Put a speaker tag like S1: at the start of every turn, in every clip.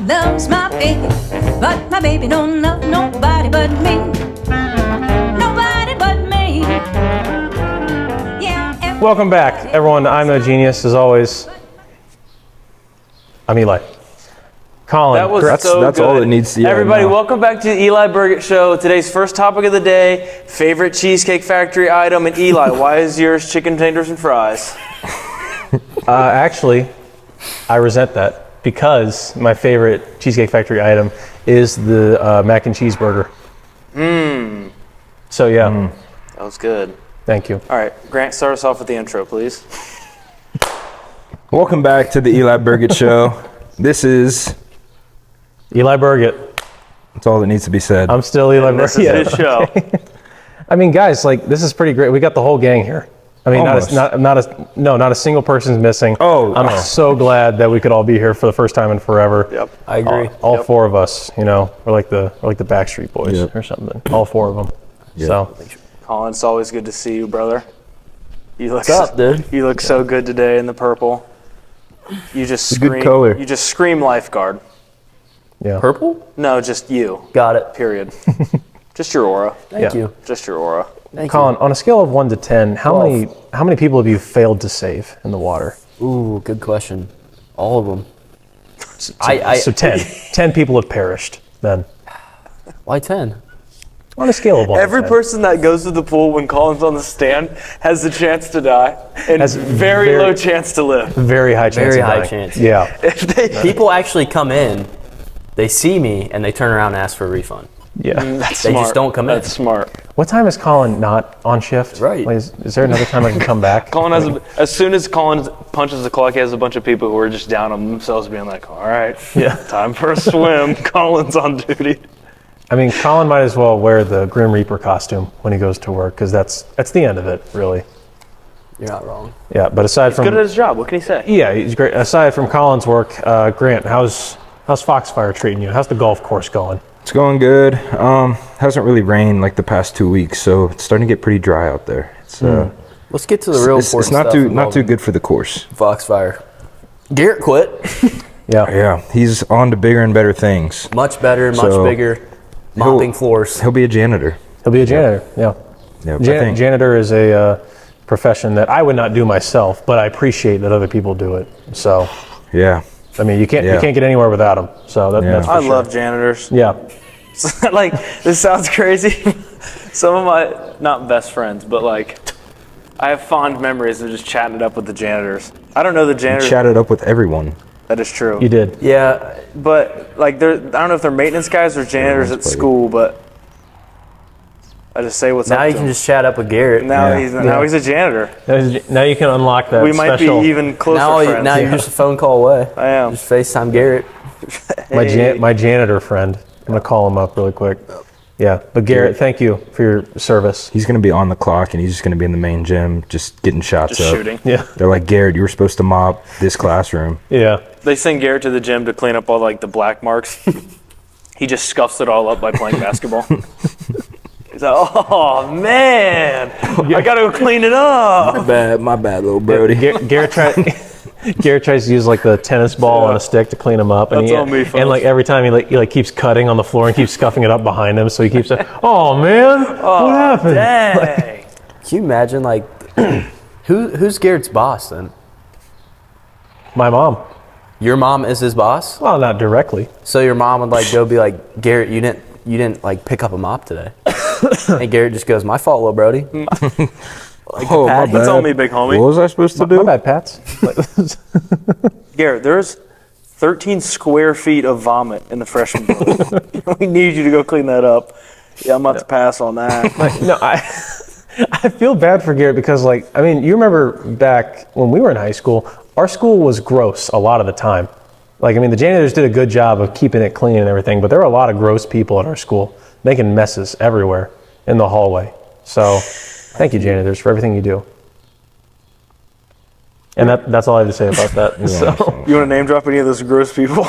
S1: loves my baby, but my baby don't love nobody but me. Nobody but me. Yeah.
S2: Welcome back, everyone. I'm No Genius, as always. I'm Eli. Colin.
S3: That was
S4: that's
S3: so good.
S4: all it needs to.
S3: Everybody, welcome back to the Eli Burgett Show. Today's first topic of the day: favorite Cheesecake Factory item. And Eli, why is yours chicken tenders and fries?
S2: Actually, I resent that because my favorite Cheesecake Factory item is the mac and cheese burger. So yeah,
S3: That was good.
S2: thank you.
S3: All right, Grant, start us off with the intro, please.
S4: Welcome back to the Eli Burgett Show. This is.
S2: Eli Burgett.
S4: That's all that needs to be said.
S2: I'm still Eli
S3: This
S2: Burgett.
S3: is his show.
S2: I mean, guys, like this is pretty great. We got the whole gang here. I mean,
S4: Almost.
S2: not a single person's missing.
S4: Oh,
S2: I'm so glad that we could all be here for the first time in forever.
S3: Yep.
S5: I agree.
S2: All four of us, you know, we're like the Backstreet Boys
S4: Yep.
S2: or something. All four of them.
S4: Yep.
S2: So
S3: Colin, it's always good to see you, brother. You look
S5: What's up, dude?
S3: You look so good today in the purple. You just
S4: a good
S3: scream.
S4: color.
S3: You just scream lifeguard.
S2: yeah,
S5: Purple?
S3: No, just you.
S5: Got it.
S3: Period. Just your aura.
S5: Thank
S2: Yeah.
S5: you.
S3: Just your aura.
S5: Thank
S2: Colin, on a scale of 1 to 10, how
S5: 12.
S2: many people have you failed to save in the water?
S5: you. Ooh, good question. All of them.
S2: So 10. 10 people have perished then.
S5: Why 10?
S2: On a scale of 1
S3: Every
S2: to 10.
S3: person that goes to the pool when Colin's on the stand has the chance to die and
S2: Has
S3: very low chance to live.
S2: Very high chance
S5: Very
S2: of
S5: high
S2: dying.
S5: chance.
S2: Yeah.
S3: If they,
S5: People actually come in, they see me, and they turn around and ask for a refund.
S2: Yeah.
S3: that's
S5: They
S3: smart.
S5: just don't come in.
S3: That's smart.
S2: What time is Colin not on shift?
S5: Right.
S2: Like, is there another time I can come back?
S3: Colin has as soon as Colin punches the clock, he has a bunch of people who are just down on themselves, being like, "All right,
S2: Yeah.
S3: time for a swim." Colin's on duty.
S2: I mean, Colin might as well wear the Grim Reaper costume when he goes to work because that's the end of it, really.
S5: You're not wrong.
S2: Yeah, but aside from
S3: Good at his job. What can he say?
S2: yeah, he's great. Aside from Colin's work, Grant, how's Foxfire treating you? How's the golf course going?
S4: It's going good. Hasn't really rained like the past 2 weeks, so it's starting to get pretty dry out there. It's
S5: Let's get to the real important
S4: it's not
S5: stuff
S4: too
S5: involving
S4: good for the course.
S5: Foxfire. Garrett quit.
S2: Yeah.
S4: Yeah, he's on to bigger and better things.
S5: Much better, much
S4: So,
S5: bigger. Mopping floors.
S4: He'll be a janitor.
S2: He'll be a janitor. Yeah.
S4: Yeah, I think.
S2: Janitor is a profession that I would not do myself, but I appreciate that other people do it. So,
S4: Yeah.
S2: I mean, you can't
S4: Yeah.
S2: get anywhere without them. So that's for
S3: I
S2: sure.
S3: love janitors.
S2: Yeah.
S3: Like, this sounds crazy. Some of my, not best friends, but like, I have fond memories of just chatting it up with the janitors. I don't know the janitors.
S4: Chatted up with everyone.
S3: That is true.
S2: You did.
S5: Yeah,
S3: But like, I don't know if they're maintenance guys or janitors at
S4: Everyone's
S3: school, but I just say what's
S5: now
S3: up
S5: you
S3: to
S5: can
S3: him.
S5: just chat up with Garrett.
S3: Now
S4: Yeah.
S3: he's a janitor.
S2: Now you can unlock that
S3: We might
S2: special.
S3: be even closer
S5: Now,
S3: friends.
S5: now you're just a phone call away.
S3: I am.
S5: Just FaceTime Garrett.
S2: my janitor friend. I'm gonna call him up really quick. Yeah, but Garrett, thank you for your service.
S4: He's going to be on the clock, and he's just going to be in the main gym, just getting shots
S3: Just
S4: up.
S3: shooting.
S2: Yeah,
S4: They're like, Garrett, you were supposed to mop this classroom.
S2: yeah.
S3: They send Garrett to the gym to clean up all like the black marks. He just scuffs it all up by playing basketball. He's like, "Oh man, I gotta go clean it up."
S4: My bad, little Brody.
S2: Garrett tries to use like the tennis ball on a stick to clean him up, and
S3: That's on me, folks.
S2: and like every time he keeps cutting on the floor and keeps scuffing it up behind him, so he keeps saying, "Oh man, what happened?"
S3: Dang.
S5: Can you imagine, like, who's Garrett's boss then?
S2: My mom.
S5: Your mom is his boss?
S2: Well, not directly.
S5: So your mom would like go be like, Garrett, you didn't like pick up a mop today. And Garrett just goes, my fault, little Brody.
S4: Oh, my
S5: Pat,
S4: bad.
S3: It's on me, big homie.
S4: What was I supposed to
S2: My
S4: do?
S2: bad, Pats.
S3: Garrett, there's 13 square feet of vomit in the freshman building. We need you to go clean that up. Yeah, I'm about to pass on that.
S2: No, I feel bad for Garrett because, like, I mean, you remember back when we were in high school, our school was gross a lot of the time. Like, I mean, the janitors did a good job of keeping it clean and everything, but there were a lot of gross people at our school making messes everywhere in the hallway. So, thank you, janitors, for everything you do. And that's all I have to say about that. So,
S3: You want to name drop any of those gross people?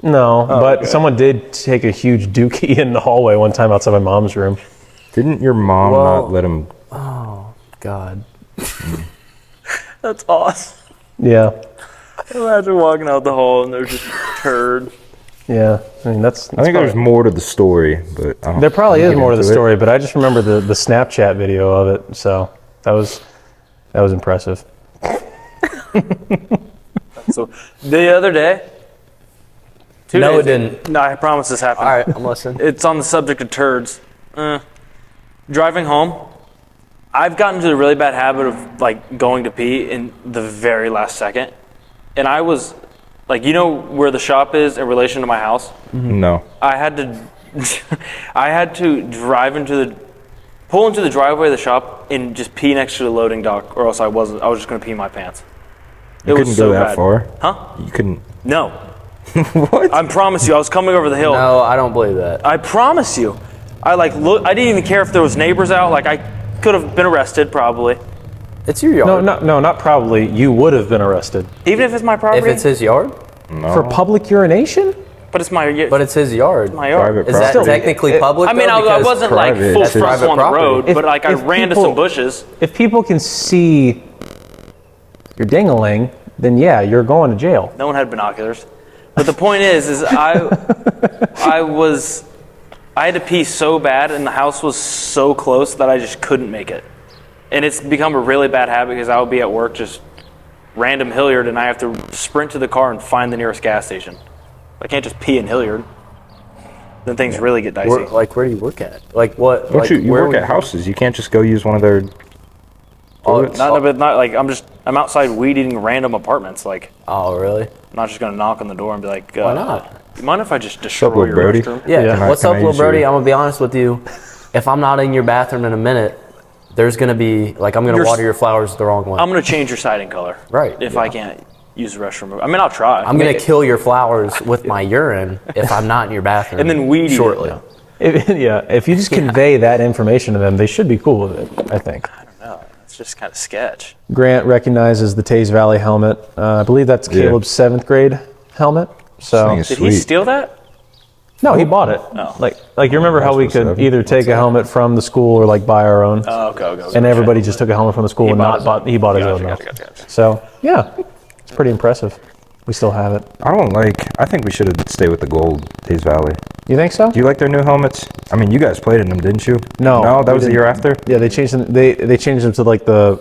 S2: no, but
S3: okay.
S2: someone did take a huge dookie in the hallway one time outside my mom's room.
S4: Didn't your mom
S5: Well-
S4: not let him?
S5: God.
S3: That's awesome.
S2: Yeah.
S3: Imagine walking out the hall and there's just a turd.
S2: Yeah, I mean that's.
S4: I think there's more to the story, but I don't
S2: There probably is
S4: get
S2: more to the
S4: into it.
S2: story, but I just remember the Snapchat video of it, so that was impressive.
S3: So the other day.
S5: No, it didn't.
S3: No, I promise this happened.
S5: All right, I'm listening.
S3: It's on the subject of turds. Driving home, I've gotten into a really bad habit of like going to pee in the very last second, and I was like, you know where the shop is in relation to my house?
S4: No.
S3: I had to, I had to pull into the driveway of the shop and just pee next to the loading dock, or else I was just gonna pee in my pants.
S4: You couldn't go that far?
S3: Huh?
S4: You couldn't.
S3: No.
S4: What?
S3: I promise you, I was coming over the hill.
S5: No, I don't believe that.
S3: I promise you. I didn't even care if there was neighbors out. Like, I could have been arrested probably.
S5: It's your yard.
S2: No, not probably. You would have been arrested
S3: Even if it's my
S5: If
S3: property.
S5: it's his yard,
S2: for public urination.
S3: But it's my
S5: but it's his yard.
S3: my yard.
S4: Private
S5: Is that
S4: property.
S5: technically public?
S3: I mean,
S5: though?
S3: I
S5: Because
S3: wasn't like
S4: private.
S3: full
S4: That's
S3: frontal
S5: private
S3: on the
S5: property.
S3: road, but like I
S2: if
S3: ran to
S2: people-
S3: some bushes.
S2: If people can see your ding-a-ling, then yeah, you're going to jail.
S3: No one had binoculars. But the point is I had to pee so bad, and the house was so close that I just couldn't make it. And it's become a really bad habit because I would be at work just random Hilliard, and I have to sprint to the car and find the nearest gas station. I can't just pee in Hilliard. Then things really get dicey.
S5: where do you work at? Like what?
S4: Don't
S5: like,
S4: you
S5: where
S4: work
S5: would-
S4: at houses. You can't just go use one of their toilets.
S3: Not like I'm outside weed eating random apartments. Like
S5: Oh, really?
S3: I'm not just gonna knock on the door and be like,
S5: Why not?
S3: You mind if I just destroy
S4: little
S3: your
S4: Brody?
S3: restroom?
S5: Yeah.
S2: Yeah.
S5: What's
S4: Can
S5: up,
S4: I
S5: little
S4: use your-
S5: birdie? I'm gonna be honest with you. If I'm not in your bathroom in a minute, there's gonna be like I'm gonna
S3: You're
S5: water your flowers the wrong way.
S3: I'm gonna change your siding color.
S5: Right,
S3: If
S5: yeah.
S3: I can't use the restroom. I mean, I'll try.
S5: I'm gonna kill your flowers with my urine if I'm not in your bathroom.
S3: And then weed eat it.
S5: shortly.
S2: If you just convey that information to them, they should be cool with it, I think.
S3: No, it's just kind of sketch.
S2: Grant recognizes the Taze Valley helmet. I believe that's
S4: Yeah.
S2: Caleb's 7th grade helmet.
S4: This
S2: So
S4: thing is
S3: Did
S4: sweet.
S3: he steal that?
S2: no, he bought it.
S3: Oh.
S2: Like you remember how we
S4: That's what's
S2: could
S4: up.
S2: either take a helmet from the school or like buy our own,
S3: Oh, okay.
S2: and everybody just took a helmet from the school and
S3: bought
S2: not
S3: his
S2: bought.
S3: own.
S2: He bought his
S3: Gotcha,
S2: own.
S3: gotcha,
S2: now.
S3: gotcha, gotcha.
S2: So yeah, it's pretty impressive. We still have it.
S4: I think we should have stayed with the gold Taze Valley.
S2: You think so?
S4: Do you like their new helmets? I mean, you guys played in them, didn't you?
S2: No,
S4: No, that
S2: we
S4: was the
S2: didn't.
S4: year after?
S2: Yeah, they changed them. They changed them to like the.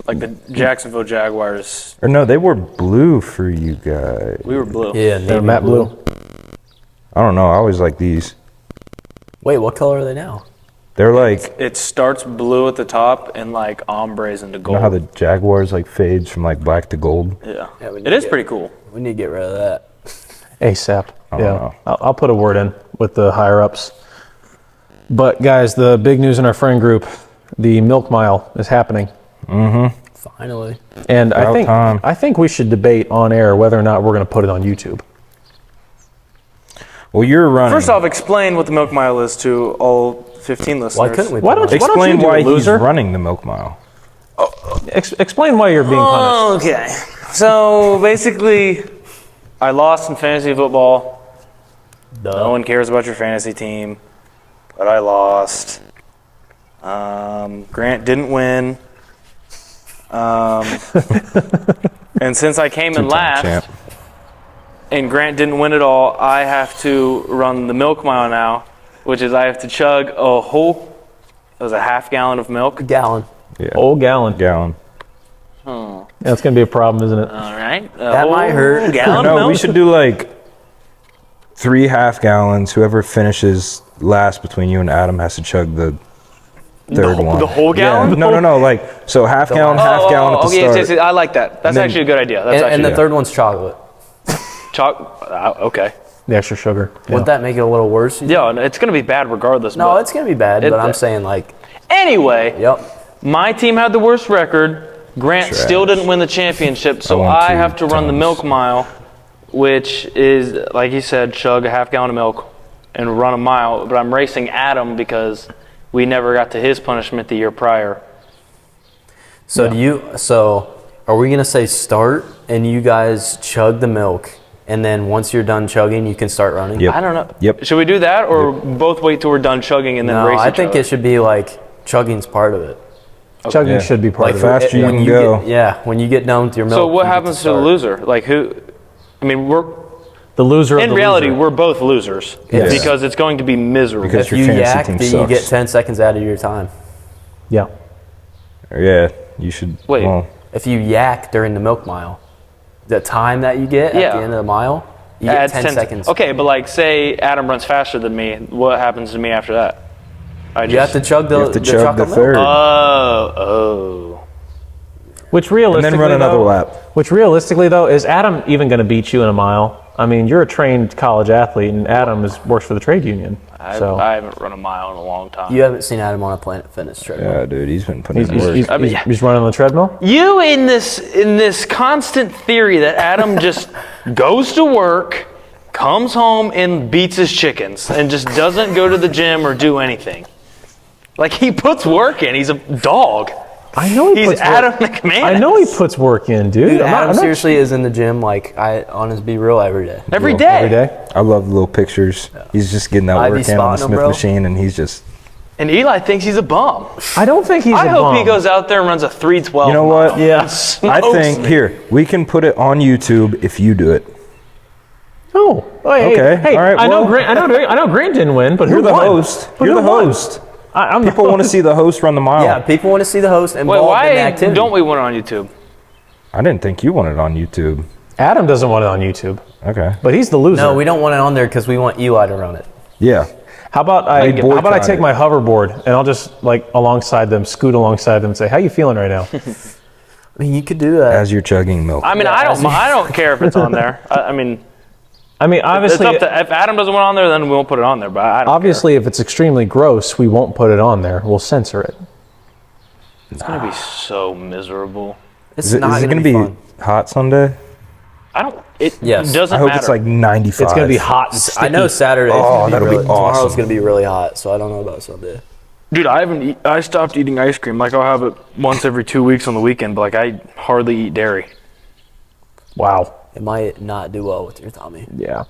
S3: Like the Jacksonville Jaguars,
S4: Or no, they were blue for you guys.
S3: we were blue.
S5: Yeah,
S2: They're
S5: navy
S2: matte blue.
S4: I don't know. I always like these.
S5: Wait, what color are they now?
S4: They're like,
S3: It starts blue at the top and like ombres into
S4: you
S3: gold.
S4: know how the Jaguars like fades from like black to gold?
S3: Yeah.
S5: Yeah, we need
S3: It is
S5: to
S3: pretty cool.
S5: We need to get rid of that.
S2: ASAP.
S4: I
S2: Yeah,
S4: don't know.
S2: I'll put a word in with the higher ups. But guys, the big news in our friend group, the Milk Mile is happening,
S5: Finally.
S2: and
S4: About time.
S2: I think we should debate on air whether or not we're going to put it on YouTube.
S4: Well, you're running.
S3: First off, explain what the Milk Mile is to all 15 listeners.
S5: Why couldn't we?
S2: Why don't you
S4: explain
S2: do it,
S4: why he's
S2: loser?
S4: running the Milk Mile.
S2: Explain why you're being punished.
S3: Okay. So basically, I lost in fantasy football. No one cares about your fantasy team, but I lost. Grant didn't win. And since I came in
S4: Two-time
S3: last,
S4: champ.
S3: and Grant didn't win at all, I have to run the Milk Mile now, which is I have to chug a whole, it was a half gallon of milk.
S5: Gallon.
S4: Yeah.
S2: Whole gallon.
S4: Gallon.
S2: Yeah, that's going to be a problem, isn't it?
S3: All right.
S5: That might hurt.
S3: Gallon of
S4: No,
S3: milk.
S4: we should do like 3 half gallons. Whoever finishes last between you and Adam has to chug the third one.
S3: the whole gallon?
S4: Yeah. No. Like, so half gallon at the
S3: okay,
S4: start.
S3: yes, I like that. That's
S4: then-
S3: actually a good idea. That's
S5: And
S3: actually
S5: the third one's chocolate.
S3: okay.
S2: The extra sugar. Yeah.
S5: Would that make it a little worse? you think?
S3: Yeah, and it's going to be bad regardless.
S5: No,
S3: but
S5: it's gonna be bad. But I'm saying like,
S3: anyway.
S5: yep.
S3: My team had the worst record. Grant
S4: Trash.
S3: still didn't win the championship, so
S4: won
S3: I
S4: 2
S3: have to run the
S4: times.
S3: Milk Mile, which is, like he said, chug a half gallon of milk and run a mile. But I'm racing Adam because we never got to his punishment the year prior.
S5: So So are we gonna say start and you guys chug the milk, and then once you're done chugging, you can start running?
S4: Yep.
S3: I don't know.
S4: Yep.
S3: Should we do that, or both wait till we're done chugging and then
S5: No,
S3: race
S5: I
S3: each
S5: think
S3: other?
S5: it should be like chugging's part of it.
S2: Chugging
S4: Yeah.
S2: should be part
S5: Like
S2: of
S4: fast
S2: it.
S4: you
S5: when
S4: can
S5: you
S4: go.
S5: Get, yeah, when you get done with your milk.
S3: So what
S5: you get
S3: happens to the
S5: start.
S3: loser? Like who? I mean,
S2: The loser of
S3: In
S2: the
S3: reality,
S2: loser.
S3: we're both losers
S4: Yes.
S3: because it's going to be miserable.
S4: Because
S5: If
S4: your
S5: you
S4: fantasy
S5: yak,
S4: team
S5: then you get
S4: sucks.
S5: 10 seconds out of your time.
S2: Yeah.
S4: Yeah, you should.
S3: Wait.
S4: Well,
S5: If you yak during the milk mile, the time that you get at
S3: Yeah.
S5: the end of the mile, you get
S3: Adds
S5: 10 seconds.
S3: Okay, but like, say Adam runs faster than me, what happens to me after that?
S5: You have to chug the,
S4: you have to chug the
S5: chocolate milk.
S4: third.
S3: Oh.
S2: Which
S4: and
S2: realistically,
S4: then run another
S2: though,
S4: lap.
S2: Which realistically, though, is Adam even going to beat you in a mile? I mean, you're a trained college athlete, and Adam works for the trade union. So
S3: I haven't run a mile in a long time.
S5: You haven't seen Adam on a Planet Fitness treadmill.
S4: Yeah, dude, he's been putting
S2: he's,
S4: in work.
S2: he's,
S3: I mean,
S2: he's, he's running on the treadmill.
S3: You in this constant theory that Adam just goes to work, comes home and beats his chickens, and just doesn't go to the gym or do anything. Like, he puts work in. He's a dog.
S2: I know he
S3: He's
S2: puts
S3: Adam
S2: work.
S3: McMahon.
S2: I know he puts work in, dude.
S5: Dude,
S2: I'm
S5: Adam
S2: not
S5: seriously is in the gym like on his Be Real every day.
S3: every day.
S2: every day.
S4: I love the little pictures. He's just getting that
S5: I be
S4: work in on the
S5: spotting him,
S4: Smith
S5: bro.
S4: machine, and he's just.
S3: And Eli thinks he's a bum.
S2: I don't think he's
S3: I
S2: a
S3: hope
S2: bum.
S3: he goes out there and runs a 3:12.
S4: You know what?
S2: Yeah.
S3: and
S4: I
S3: smokes
S4: think
S3: me.
S4: here we can put it on YouTube if you do it.
S2: No. Oh, hey,
S4: Okay,
S2: Hey,
S4: all right,
S2: I know
S4: well-
S2: Grant. I know Grant didn't win, but
S4: You're
S2: who
S4: the
S2: won?
S4: host.
S2: But
S4: You're
S2: who
S4: the
S2: won?
S4: host.
S2: I'm the
S4: People want to see the host run the mile.
S5: Yeah, people want to see the host
S3: Wait,
S5: involved in the
S3: why
S5: activity.
S3: don't we want it on YouTube?
S4: I didn't think you wanted it on YouTube.
S2: Adam doesn't want it on YouTube,
S4: Okay.
S2: but he's the loser.
S5: No, we don't want it on there because we want Eli to run it.
S4: Yeah.
S2: How about I
S4: boycott
S2: take
S4: it.
S2: my hoverboard and I'll just scoot alongside them and say, "How you feeling right now?"
S5: I mean, you could do that.
S4: As you're chugging milk.
S3: I mean, I don't care if it's on there. I mean,
S2: Obviously,
S3: it's up to, if Adam doesn't want it on there, then we won't put it on there. But I don't
S2: obviously, if it's extremely gross, we won't put it on there. We'll censor it.
S3: care. It's gonna be so miserable.
S5: It's
S4: Is it
S5: not
S4: going
S5: going
S4: to
S5: to
S4: be
S5: fun.
S4: hot Sunday?
S3: I don't. It
S5: Yes.
S3: doesn't
S4: I hope
S3: matter.
S4: it's like 95.
S2: It's gonna be hot and sticky.
S5: I know Saturday.
S4: Oh, that'll be
S5: Tomorrow's
S4: awesome.
S5: going to be really hot, so I don't know about Sunday.
S3: Dude, I stopped eating ice cream. Like, I'll have it once every 2 weeks on the weekend, but like, I hardly eat dairy.
S2: Wow.
S5: It might not do well with your tummy.
S2: Yeah.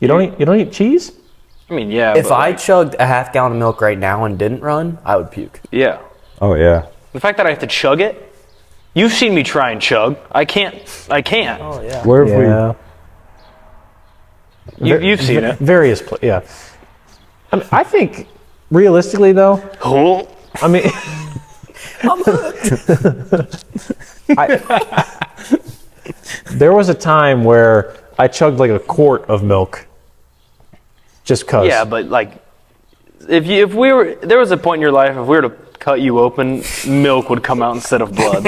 S2: You don't eat cheese?
S3: I mean, yeah.
S5: If
S3: but,
S5: I
S3: like,
S5: chugged a half gallon of milk right now and didn't run, I would puke.
S3: yeah,
S4: Oh, yeah.
S3: the fact that I have to chug it. You've seen me try and chug. I can't.
S5: Oh, yeah.
S4: Where have
S2: Yeah.
S3: You've seen it.
S2: Various yeah. I think realistically though,
S3: Cool.
S2: I mean, there was a time where I chugged like a quart of milk. Just cause.
S3: Yeah, but like, if we were, there was a point in your life, if we were to cut you open, milk would come out instead of blood.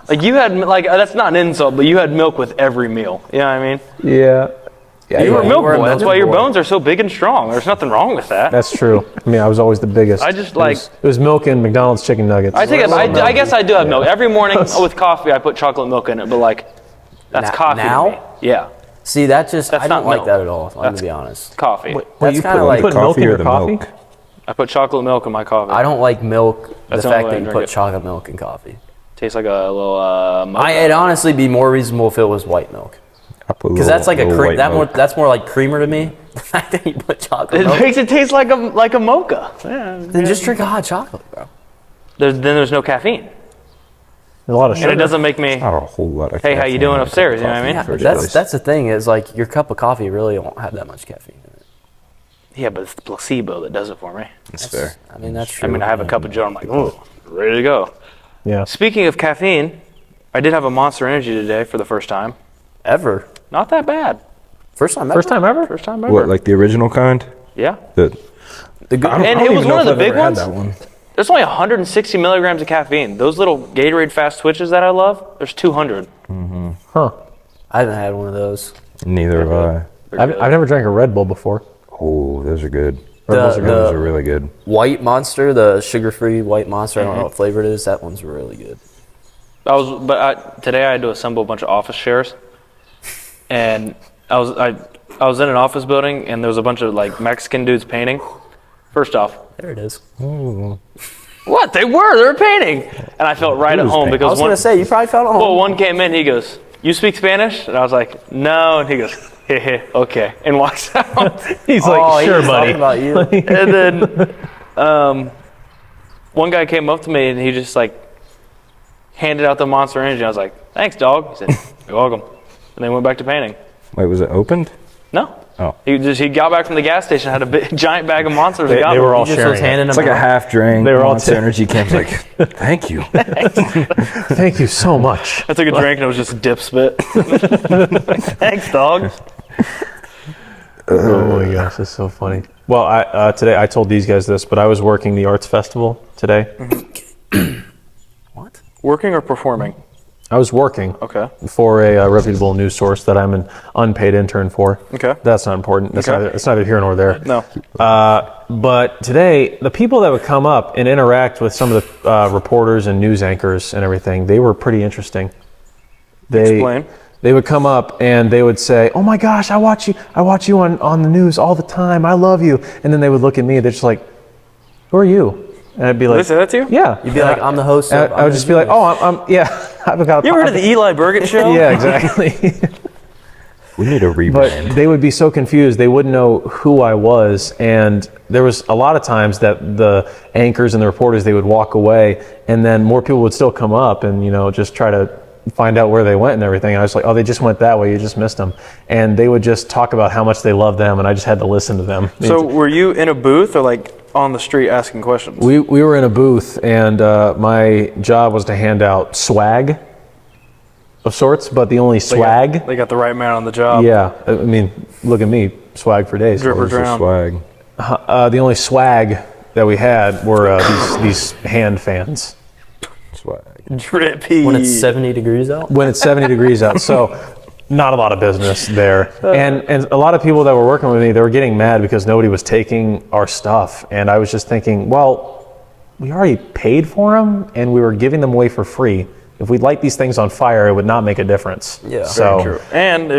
S3: Like, you had, like, that's not an insult, but you had milk with every meal. You know what I mean?
S2: Yeah. Yeah,
S3: You were a milk
S5: were a
S3: boy. That's
S5: milk
S3: why your
S5: boy.
S3: bones are so big and strong. There's nothing wrong with that.
S2: that's true. I mean, I was always the biggest.
S3: I just,
S2: It
S3: like-
S2: was milk and McDonald's chicken nuggets.
S3: I think I guess I do have milk. Every morning
S2: That's-
S3: with coffee, I put chocolate milk in it, but like, that's coffee
S5: now?
S3: to me. Yeah,
S5: See, I don't
S3: not
S5: like
S3: milk.
S5: that at all, I'm going
S3: That's-
S5: to be honest.
S3: coffee.
S5: That's
S2: you
S5: kind of
S2: put-
S5: like,
S2: you put milk in
S4: Coffee or
S2: your
S4: the
S2: coffee?
S4: milk?
S3: I put chocolate milk in my coffee.
S5: I don't like milk,
S3: That's
S5: the
S3: the only
S5: fact
S3: way
S5: that
S3: I
S5: you
S3: drink
S5: put
S3: it.
S5: chocolate milk in coffee.
S3: Tastes like a little. Mocha.
S5: It'd honestly be more reasonable if it was white milk.
S4: I put
S5: Because that's like a
S4: little
S5: cream.
S4: white milk.
S5: That's more like creamer to me. The fact that you put chocolate
S3: It
S5: milk.
S3: makes it taste like a mocha. Yeah.
S5: Then just drink a hot chocolate, bro.
S3: Then there's no caffeine,
S2: a lot of
S3: and
S2: sugar.
S3: it doesn't make me.
S4: Not a whole lot of
S3: Hey, how you
S4: caffeine
S3: doing
S4: in a cup
S3: upstairs,
S4: of
S3: you know what I
S4: coffee
S3: mean?
S5: Yeah,
S4: in the
S5: but
S4: first place.
S5: that's the thing is like your cup of coffee really won't have that much caffeine in it.
S3: Yeah, but it's the placebo that does it for me.
S4: That's fair.
S5: I mean, that's true.
S3: I mean, I have a cup of Joe. I'm like, oh, ready to go.
S2: Yeah.
S3: Speaking of caffeine, I did have a Monster Energy today for the first time.
S5: Ever.
S3: Not that bad.
S5: First time ever?
S2: First time ever?
S3: First time ever.
S4: What, like the original kind?
S3: Yeah.
S4: The,
S5: The good,
S3: And it was one of the big ones.
S4: That one.
S3: There's only 160 milligrams of caffeine. Those little Gatorade fast twitches that I love, there's 200.
S2: Huh.
S5: I haven't had one of those.
S4: Neither have I.
S2: I've never drank a Red Bull before.
S4: Oh, those are good.
S2: Red Bulls are good.
S4: Those are really good.
S5: White Monster, the sugar-free White Monster, I don't know what flavor it is. That one's really good.
S3: Today I had to assemble a bunch of office chairs, and I was in an office building, and there was a bunch of like Mexican dudes painting. First off,
S5: There it is.
S3: what they were painting, and I felt right at home
S5: I
S3: because
S5: was going to say, you probably felt at home.
S3: well, one came in, he goes, "You speak Spanish?" And I was like, "No," and he goes, "Heh, okay," and walks out.
S2: He's
S5: Oh,
S2: like,
S5: he
S2: sure,
S5: was
S2: buddy.
S5: talking about you.
S3: And then one guy came up to me and he just like handed out the Monster Energy. I was like, "Thanks, dog." He said, "You're welcome." And then went back to painting.
S4: Wait, was it opened?
S3: No.
S4: Oh.
S3: He got back from the gas station, had a big, giant bag of Monsters. and got
S2: they
S3: them.
S2: were all
S5: He just
S2: sharing
S5: was
S2: it.
S5: handing
S4: It's
S5: them
S4: like a
S5: out.
S4: half drink.
S2: They were all
S4: Monster Energy Camp's like, thank you.
S2: Thank you so much.
S3: I took a drink and it was just dip spit. Thanks, dog.
S2: Oh my gosh, that's so funny. Well, today I told these guys this, but I was working the arts festival today.
S5: What?
S3: Working or performing?
S2: I was working
S3: Okay.
S2: for a reputable news source that I'm an unpaid intern for.
S3: Okay.
S2: That's not important. That's
S3: Okay.
S2: it's neither here nor there.
S3: No.
S2: But today, the people that would come up and interact with some of the reporters and news anchors and everything, they were pretty interesting.
S3: Explain.
S2: They would come up and they would say, "Oh my gosh, I watch you on the news all the time. I love you." And then they would look at me. They're just like, "Who are you?" And I'd be
S3: Did
S2: like,
S3: they say that to you?
S2: "Yeah."
S5: You'd be like, I'm the host.
S2: And I would just be like, "Oh, I'm yeah." I've got.
S3: You ever heard of the Eli Burgett show?
S2: Yeah, exactly.
S4: We need a rebrand.
S2: But they would be so confused. They wouldn't know who I was. And there was a lot of times that the anchors and the reporters, they would walk away, and then more people would still come up and, just try to find out where they went and everything. And I was like, "Oh, they just went that way. You just missed them." And they would just talk about how much they love them, and I just had to listen to them.
S3: So were you in a booth or like on the street asking questions?
S2: We were in a booth, and my job was to hand out swag of sorts, but the only swag.
S3: They got the right man on the job.
S2: Yeah, I mean, look at me, swag for days.
S3: Drip or
S4: Where's the
S3: drown.
S4: swag?
S2: The only swag that we had were these hand fans
S4: Swag.
S3: Drippy.
S5: When it's 70 degrees out?
S2: when it's 70 degrees out. So not a lot of business there. And a lot of people that were working with me, they were getting mad because nobody was taking our stuff. And I was just thinking, well, we already paid for them and we were giving them away for free. If we light these things on fire, it would not make a difference.
S5: Yeah.
S2: So,
S3: True. And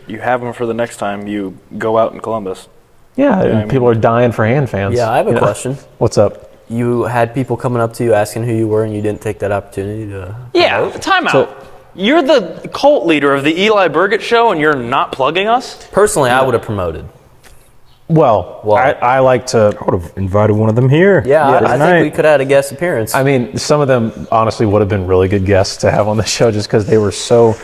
S3: you have them for the next time you go out in Columbus.
S2: yeah,
S3: I mean-
S2: people are dying for hand fans.
S5: Yeah, I have a question.
S2: What's up?
S5: You had people coming up to you asking who you were, and you didn't take that opportunity to.
S3: Yeah, time out.
S2: So-
S3: You're the cult leader of the Eli Burgett show and you're not plugging us?
S5: Personally, I would have promoted.
S2: Well,
S5: Why?
S2: I like to.
S4: I would have invited one of them here.
S5: Yeah, I
S4: tonight.
S5: think we could have had a guest appearance.
S2: I mean, some of them honestly would have been really good guests to have on the show just because they were so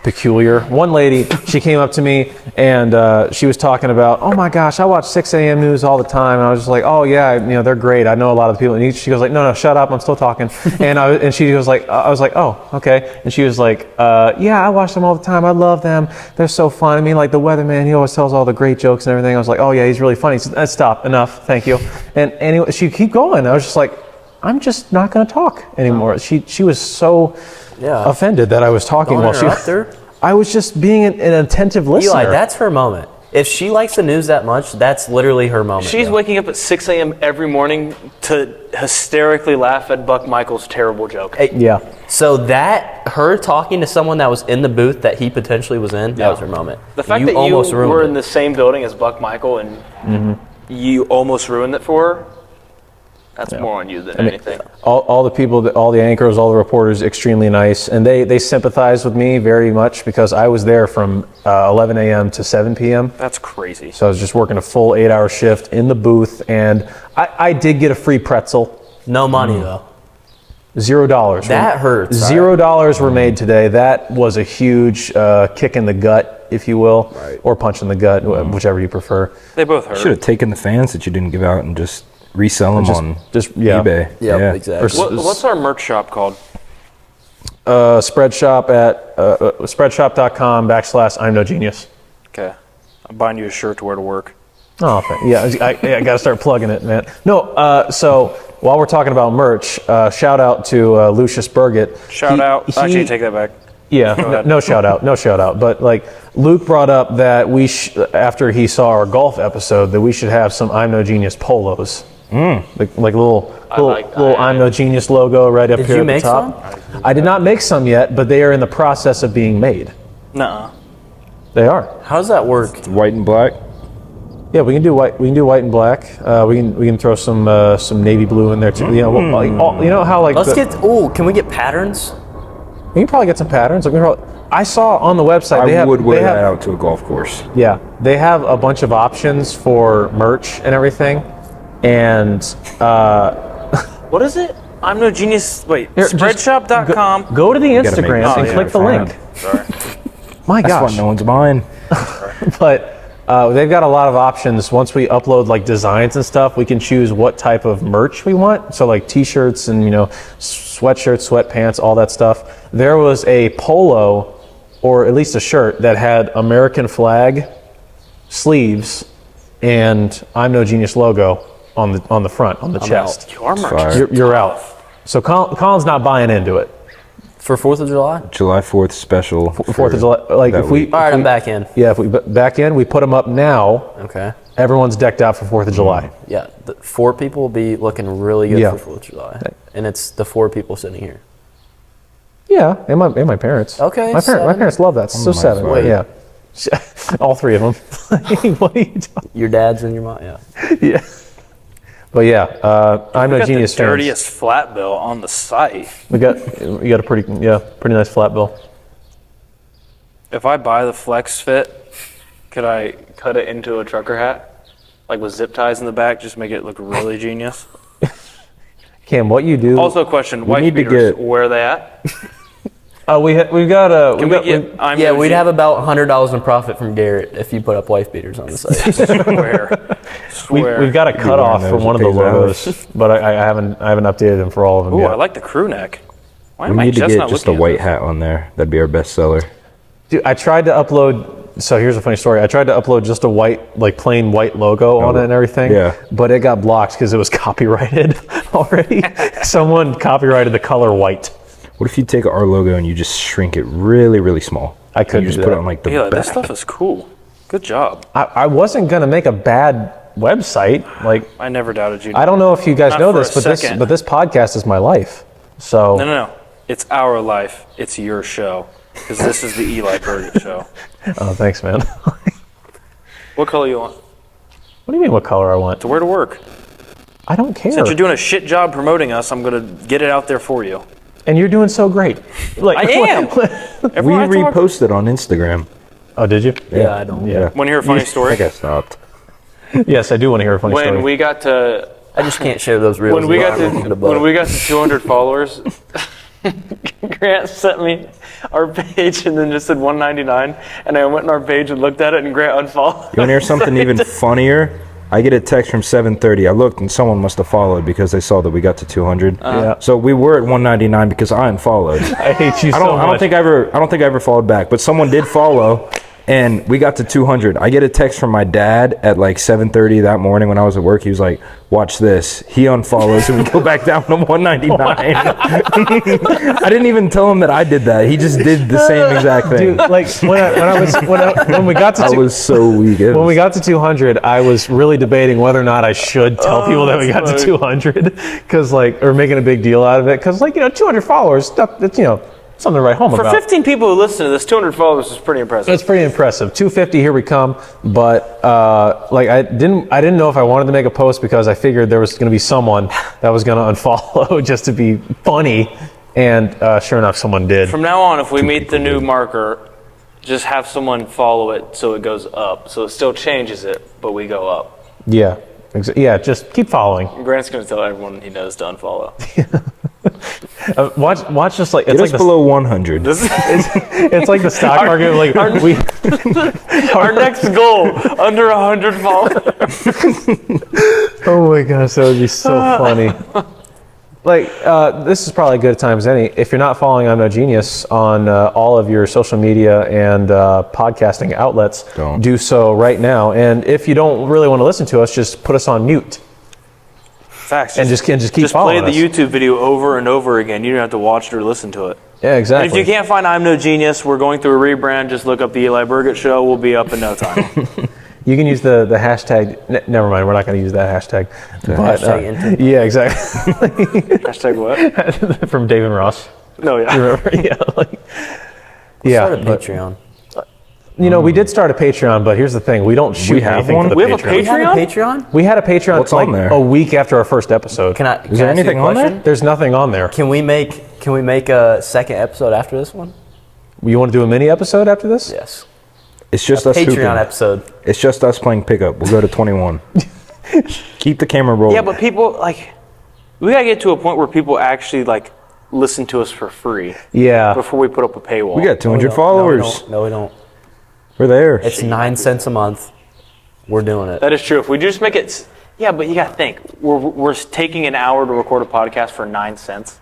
S2: peculiar. One lady, she came up to me and she was talking about, "Oh my gosh, I watch 6 a.m. news all the time." And I was just like, "Oh yeah, they're great. I know a lot of people." And she goes like, "No, shut up. I'm still talking." And she was like, I was like, "Oh, okay." And she was like, "Yeah, I watch them all the time. I love them. They're so fun. I mean, like the weatherman, he always tells all the great jokes and everything." I was like, "Oh yeah, he's really funny." She said, "Stop, enough, thank you." And anyway, she keep going. I was just like, "I'm just not going to talk anymore." She was so
S5: Yeah.
S2: offended that I was talking
S5: Don't
S2: while she.
S5: interrupt her.
S2: I was just being an attentive listener.
S5: Eli, that's her moment. If she likes the news that much, that's literally her moment.
S3: She's
S5: bro.
S3: waking up at 6 a.m. every morning to hysterically laugh at Buck Michael's terrible joke.
S5: Hey,
S2: Yeah.
S5: So that, her talking to someone that was in the booth that he potentially was in, that was her moment.
S3: The fact
S5: you
S3: that
S5: almost
S3: you
S5: ruined
S3: were
S5: it.
S3: in the same building as Buck Michael and you almost ruined it for her, that's more on you than anything.
S2: All the people, all the anchors, all the reporters, extremely nice, and they sympathized with me very much because I was there from 11 a.m. to 7 p.m.
S3: That's crazy.
S2: So I was just working a full 8-hour shift in the booth, and I did get a free pretzel.
S5: No money though.
S2: $0.
S5: That hurts.
S2: $0 were made today. That was a huge kick in the gut, if you will, or punch in the gut, whichever you prefer.
S3: They both hurt.
S4: Should have taken the fans that you didn't give out and just resell them on
S2: yeah.
S4: eBay.
S5: Yep, exactly.
S3: What's our merch shop called?
S2: Spreadshop at spreadshop.com/I'm no genius.
S3: Okay. I'm buying you a shirt to wear to work.
S2: Oh, yeah, I got to start plugging it, man. No, so while we're talking about merch, shout out to Lucius Burgett.
S3: Shout out. Actually, take that back.
S2: Yeah, no shout out. But like Luke brought up that after he saw our golf episode, that we should have some I'm no genius polos. Like little I'm no genius logo right up
S5: Did
S2: here
S5: you
S2: at the
S5: make
S2: top. I did not make some yet, but they are in the process of being made.
S3: Nuh-uh.
S2: They are.
S5: How does that work?
S4: White and black.
S2: Yeah, we can do white. We can do white and black. We can throw some navy blue in there too. You know how like
S5: Let's get. Oh, can we get patterns?
S2: you can probably get some patterns. Like I saw on the website
S4: I would wear that out to a golf course.
S2: Yeah, they have a bunch of options for merch and everything, and
S3: What is it? I'm no genius. Wait,
S2: Here, just
S3: spreadshop.com.
S2: go to the
S4: gotta make
S2: Instagram
S4: this
S2: and
S3: easy
S2: click
S4: to
S2: the
S4: find.
S2: link.
S3: Sorry.
S2: My
S4: That's
S2: gosh,
S4: why no one's buying.
S2: but They've got a lot of options. Once we upload like designs and stuff, we can choose what type of merch we want. So like t-shirts and sweatshirts, sweatpants, all that stuff. There was a polo, or at least a shirt, that had American flag sleeves and I'm No Genius logo on the front, on the chest.
S3: Your merch.
S2: You're out. So Colin's not buying into it.
S5: For 4th of July?
S4: July 4th special.
S2: 4th of July. Like if we.
S5: All right, I'm back in.
S2: Yeah, if we back in, we put them up now.
S5: Okay.
S2: Everyone's decked out for 4th of July.
S5: Yeah, the 4 people will be looking really good
S2: Yeah.
S5: for 4th of July. And it's the 4 people sitting here.
S2: Yeah, and my parents.
S5: Okay,
S2: My
S5: 7.
S2: parents love that. So
S4: my
S2: 7.
S4: God.
S2: Yeah. All 3 of them. What are you talking?
S5: Your dad's and your mom, yeah.
S2: Yeah. But yeah, I'm
S3: We
S2: No
S3: got
S2: Genius
S3: the
S2: fans.
S3: dirtiest flat bill on the site.
S2: We got a pretty nice flat bill.
S3: If I buy the Flex Fit, could I cut it into a trucker hat? Like with zip ties in the back, just make it look really genius?
S2: Cam, what you do?
S3: Also, question: wife
S4: need to
S3: beaters,
S4: get-
S3: where are they at?
S2: we've got a.
S3: Can we get? I'm
S5: Yeah,
S3: no
S5: we'd
S3: Gen-
S5: have about $100 in profit from Garrett if you put up wife beaters on the site.
S3: Swear.
S2: We've got a cutoff
S4: wearing
S2: for
S4: those
S2: one of the
S4: at these
S2: logos, but I haven't updated them for all of them
S3: Ooh,
S2: yet.
S3: I like the crew neck. Why am
S4: We
S3: I
S4: need to
S3: just
S4: get
S3: not
S4: just a
S3: looking at
S4: white
S3: this?
S4: hat on there. That'd be our best seller.
S2: Dude, I tried to upload. So here's a funny story. I tried to upload just a white, like plain white logo on it and everything.
S4: Yeah.
S2: But it got blocked because it was copyrighted already. Someone copyrighted the color white.
S4: What if you take our logo and you just shrink it really, really small?
S2: I couldn't
S4: You just
S2: do
S4: put
S2: that.
S4: it on like the
S3: Yeah,
S4: back.
S3: this stuff is cool. Good job.
S2: I wasn't gonna make a bad website. Like
S3: I never doubted you.
S2: I don't know if you guys
S3: Not
S2: know
S3: for
S2: this,
S3: a
S2: but
S3: second.
S2: this podcast is my life. So
S3: No. It's our life. It's your show. Because this is the Eli Burgett show.
S2: oh, thanks, man.
S3: What color you want?
S2: What do you mean? What color I want?
S3: To wear to work.
S2: I don't care.
S3: Since you're doing a shit job promoting us, I'm gonna get it out there for you.
S2: And you're doing so great. Like
S3: I am.
S4: We
S3: Everyone I talk-
S4: reposted on Instagram.
S2: Oh, did you?
S5: Yeah, I don't.
S2: Yeah.
S3: Want to hear a funny
S4: I
S3: story?
S4: think I stopped.
S2: Yes, I do want to hear a funny
S3: When
S2: story.
S3: we got to
S5: I just can't share those reels.
S3: when we got
S5: without
S3: to
S5: the
S3: when
S5: bug.
S3: we got to 200 followers, Grant sent me our page and then just said 199, and I went on our page and looked at it, and Grant unfollowed.
S4: You want to hear something even funnier? I get a text from 7:30. I looked and someone must have followed because they saw that we got to 200.
S2: Yeah.
S4: So we were at 199 because I unfollowed.
S2: I hate you so much.
S4: I don't think I ever followed back, but someone did follow, and we got to 200. I get a text from my dad at like 7:30 that morning when I was at work. He was like, "Watch this." He unfollows, and we go back down to 199. I didn't even tell him that I did that. He just did the same exact thing.
S2: Dude, like when we got to
S4: I was so weak.
S2: when we got to 200, I was really debating whether or not I should tell people that we got to 200, because or making a big deal out of it, because 200 followers, that's something to write home
S3: For
S2: about.
S3: 15 people who listen to this, 200 followers is pretty impressive.
S2: That's pretty impressive. 250, here we come. But I didn't know if I wanted to make a post because I figured there was going to be someone that was going to unfollow just to be funny, and sure enough, someone did.
S3: From now on, if we meet the new marker, just have someone follow it so it goes up. So it still changes it, but we go up.
S2: Yeah, yeah. Just keep following.
S3: Grant's going to tell everyone he knows to unfollow.
S2: Watch just like
S4: Get
S2: it's
S4: us
S2: like
S4: below 100.
S2: it's like the stock market. Like
S3: Our next goal, under 100 followers.
S2: oh my gosh, that would be so funny. This is probably good time as any. If you're not following I'm No Genius on all of your social media and podcasting outlets,
S4: Don't.
S2: do so right now. And if you don't really want to listen to us, just put us on mute.
S3: Facts.
S2: And just keep
S3: play
S2: following
S3: the
S2: us.
S3: YouTube video over and over again. You don't have to watch it or listen to it.
S2: Yeah,
S3: And
S2: exactly.
S3: if you can't find I'm No Genius, we're going through a rebrand. Just look up the Eli Burgett Show. We'll be up in no time.
S2: You can use the hashtag. Never mind, we're not going to use that hashtag. But,
S5: hashtag intern.
S2: yeah, exactly.
S3: Hashtag what?
S2: From David Ross.
S3: No, yeah.
S2: Remember? Yeah,
S5: Start a
S2: but,
S5: Patreon.
S2: we did start a Patreon, but here's the thing: we don't shoot
S4: have
S2: anything
S4: one?
S2: for the
S3: We have a
S2: Patreon.
S5: We have a
S3: Patreon?
S5: Patreon?
S2: We had a Patreon
S4: What's on there?
S2: a week after our first episode.
S5: Can I
S4: there
S5: ask you a
S4: anything on there?
S5: question?
S2: There's nothing on there.
S5: Can we make a second episode after this one?
S2: You want to do a mini episode after this?
S5: Yes.
S4: It's just us hooping.
S5: Patreon episode.
S4: It's just us playing pickup. We'll go to 21. Keep the camera rolling.
S3: Yeah, but people, we got to get to a point where people actually, listen to us for free
S2: Yeah.
S3: before we put up a paywall.
S4: we got 200 followers.
S5: No, we don't.
S4: We're there.
S5: It's 9 cents a month. we're doing it.
S3: That is true. If we just make it, yeah, but you got to think, we're taking an hour to record a podcast for 9 cents.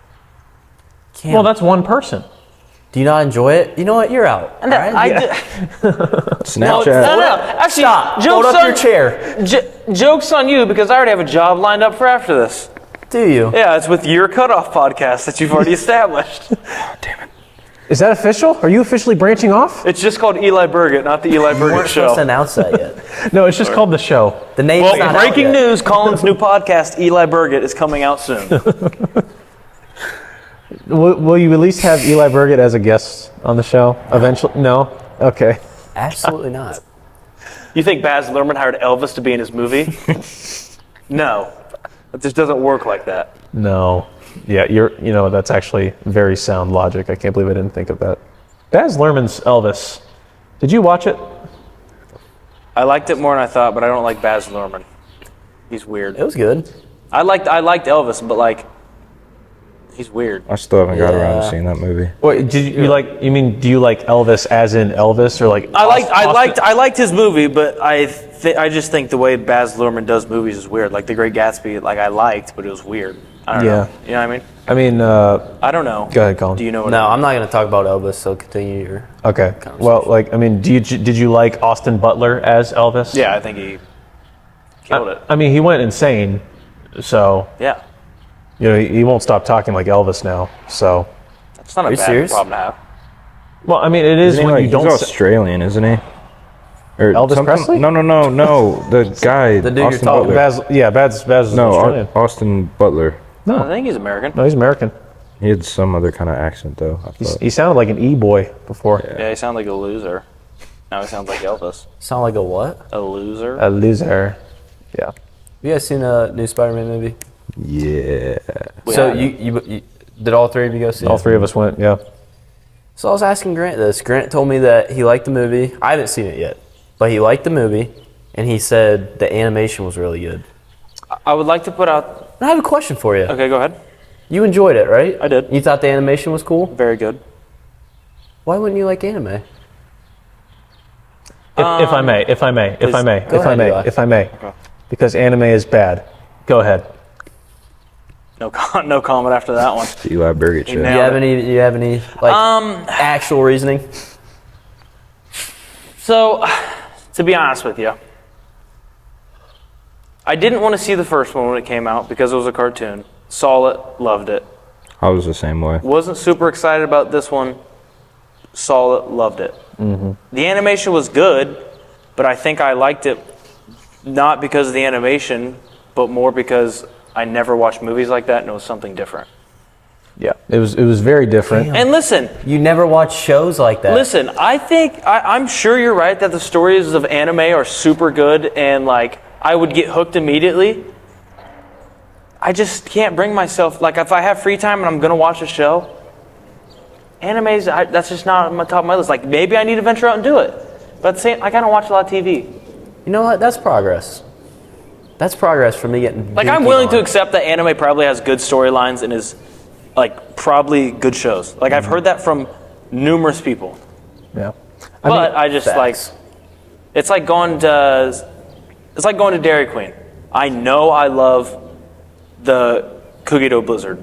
S5: Cam,
S2: Well, that's one person.
S5: do you not enjoy it? You know what? You're out.
S3: And
S5: all right?
S4: Snapchat.
S3: No. Actually,
S5: Stop.
S3: Joke's
S5: Hold up
S3: on,
S5: your chair.
S3: Joke's on you because I already have a job lined up for after this.
S5: Do you?
S3: Yeah, it's with your cutoff podcast that you've already established.
S4: Damn it.
S2: Is that official? Are you officially branching off?
S3: It's just called Eli Burgett, not the Eli
S5: We
S3: Burgett
S5: weren't supposed to
S3: Show.
S5: announce that yet.
S2: No, it's just called the show.
S5: The name's
S3: Well,
S5: not out
S3: breaking
S5: yet.
S3: news, Colin's new podcast, Eli Burgett, is coming out soon.
S2: Will you at least have Eli Burgett as a guest on the show eventually? No? Okay.
S5: Absolutely not.
S3: You think Baz Luhrmann hired Elvis to be in his movie? No. It just doesn't work like that.
S2: No. Yeah, that's actually very sound logic. I can't believe I didn't think of that. Baz Luhrmann's Elvis. Did you watch it?
S3: I liked it more than I thought, but I don't like Baz Luhrmann. He's weird.
S5: It was good.
S3: I liked Elvis, but like, he's weird.
S4: I still haven't got around to
S5: Yeah.
S4: seeing that movie.
S2: Wait, do you like Elvis as in Elvis or like
S3: I liked his movie, but I just think the way Baz Luhrmann does movies is weird. Like The Great Gatsby, like I liked, but it was weird. I don't know. You know what I mean? I don't know.
S2: Go ahead, Colin.
S3: Do you know what
S5: No,
S3: I mean?
S5: I'm not going to talk about Elvis, so continue your...
S2: Okay. Well, did you like Austin Butler as Elvis?
S3: Yeah, I think he killed it.
S2: I mean, he went insane, so
S3: Yeah.
S2: he won't stop talking like Elvis now. So,
S3: That's not a
S5: you
S3: bad
S5: serious?
S3: problem to have.
S2: well, I mean, it is
S4: Isn't he
S2: when
S4: like,
S2: you don't.
S4: he's Australian, isn't he? Or
S2: Elvis
S4: something?
S2: Presley?
S4: No. The guy.
S5: The dude you're
S4: Austin
S5: talking
S4: Butler.
S2: Baz is
S4: No,
S2: Australian.
S4: Austin Butler.
S3: I think he's American.
S2: No, he's American.
S4: He had some other kind of accent, though. I thought.
S2: He sounded like an E-boy before.
S3: Yeah, he sounded like a loser. Now he sounds like Elvis.
S5: Sound like a what?
S3: A loser?
S2: A loser. Yeah.
S5: You guys seen a new Spider-Man movie?
S4: Yeah.
S5: So
S3: Yeah.
S5: you did all three of you go see
S2: All
S5: it?
S2: three of us went. Yeah.
S5: So I was asking Grant this. Grant told me that he liked the movie. I haven't seen it yet, but he liked the movie, and he said the animation was really good.
S3: I would like to put out...
S5: And I have a question for you.
S3: Okay, go ahead.
S5: You enjoyed it, right?
S3: I did.
S5: You thought the animation was cool?
S3: Very good.
S5: Why wouldn't you like anime?
S2: If I may,
S3: Okay.
S2: because anime is bad. Go ahead.
S3: No comment after that one.
S4: The Eli Burgett
S3: You
S4: show.
S3: nailed
S5: Do you have any actual reasoning?
S3: So, to be honest with you, I didn't want to see the first one when it came out because it was a cartoon. Saw it, loved it.
S4: I was the same way.
S3: Wasn't super excited about this one. Saw it, loved it. Mm-hmm. The animation was good, but I think I liked it not because of the animation, but more because I never watched movies like that and it was something different.
S2: Yeah. It was very different.
S3: And listen,
S5: You never watch shows like that.
S3: Listen, I'm sure you're right that the stories of anime are super good and like I would get hooked immediately. I just can't bring myself, like if I have free time and I'm going to watch a show, that's just not on my top of my list. Like maybe I need to venture out and do it. But at the same, like I don't watch a lot of TV.
S5: You know what? That's progress. That's progress for me getting.
S3: Like I'm willing to accept that anime probably has good storylines and is like probably good shows. Like I've heard that from numerous people.
S2: Yeah.
S3: I just
S5: facts.
S3: like it's like going to Dairy Queen. I know I love the cookie dough blizzard,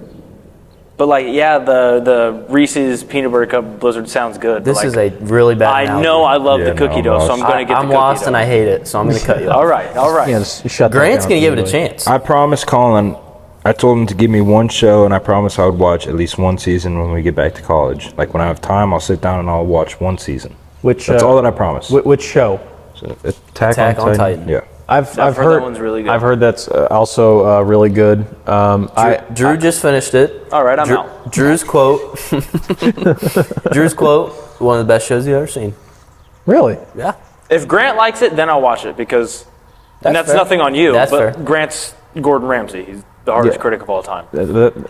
S3: but like the Reese's peanut butter cup blizzard sounds good.
S5: This
S3: but,
S5: is
S3: like,
S5: a really bad.
S3: I
S5: analogy.
S3: know I love
S4: Yeah,
S3: the cookie
S4: no,
S3: dough, so I'm going to get the
S5: I'm
S3: cookie
S5: lost
S3: dough.
S5: and I hate it, so I'm going to cut you off.
S3: All right.
S2: Yeah, just shut that
S5: Grant's
S2: down
S5: going to give it a
S2: immediately.
S5: chance.
S4: I promised Colin, I told him to give me one show, and I promised I would watch at least one season when we get back to college. Like when I have time, I'll sit down and I'll watch one season.
S2: Which
S4: That's all that I promised.
S2: Which show?
S4: So, Attack
S5: on Titan.
S4: Yeah.
S2: I've
S3: heard
S2: heard
S3: that one's really good.
S2: I've heard that's also really good.
S5: Drew just finished it.
S3: All right, I'm out.
S5: Drew's quote. Drew's quote. One of the best shows you've ever seen.
S2: Really?
S5: Yeah.
S3: If Grant likes it, then I'll watch it because and that's
S5: fair.
S3: nothing on you.
S5: That's
S3: but
S5: fair.
S3: Grant's Gordon Ramsay. He's the hardest
S2: Yeah.
S3: critic of all time.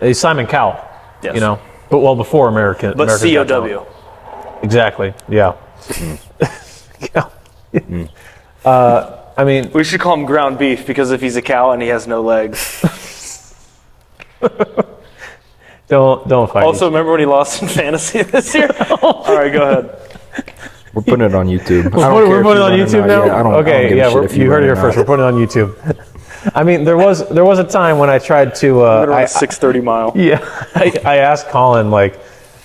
S2: He's Simon Cowell.
S3: Yes.
S2: You know, but before American.
S3: But
S2: America's Got
S3: COW.
S2: Talent. Exactly. Yeah. I mean,
S3: We should call him ground beef because if he's a cow and he has no legs.
S2: don't fight.
S3: Also, remember when he lost in fantasy this year? All right, go ahead.
S4: We're putting it on YouTube.
S2: We're putting it on YouTube now.
S4: Yeah, I don't
S2: okay,
S4: give a
S2: yeah,
S4: shit if
S2: you heard it here
S4: run or
S2: first.
S4: not.
S2: We're putting it on YouTube. I mean, there was a time when I tried to.
S3: Around a 6:30 mile.
S2: Yeah, I asked Colin like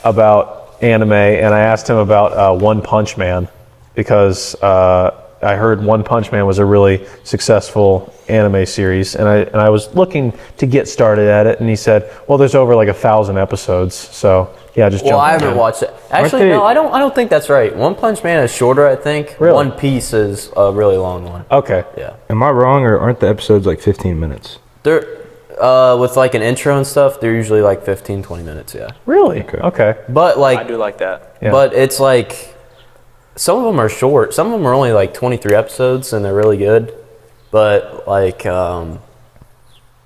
S2: about anime, and I asked him about One Punch Man because I heard One Punch Man was a really successful anime series, and I was looking to get started at it, and he said, "Well, there's over like 1,000 episodes, so yeah, just
S5: Well,
S2: jump
S5: I
S2: in."
S5: haven't watched it. Actually,
S2: they-
S5: no, I don't think that's right. One Punch Man is shorter, I think.
S2: Really?
S5: One Piece is a really long one.
S2: Okay.
S5: Yeah.
S4: Am I wrong, or aren't the episodes like 15 minutes?
S5: They're with like an intro and stuff, they're usually like 15, 20 minutes, yeah.
S2: Really? Okay.
S5: But
S3: I
S5: like
S3: do like that.
S2: Yeah.
S5: but it's like some of them are short. Some of them are only like 23 episodes and they're really good. But like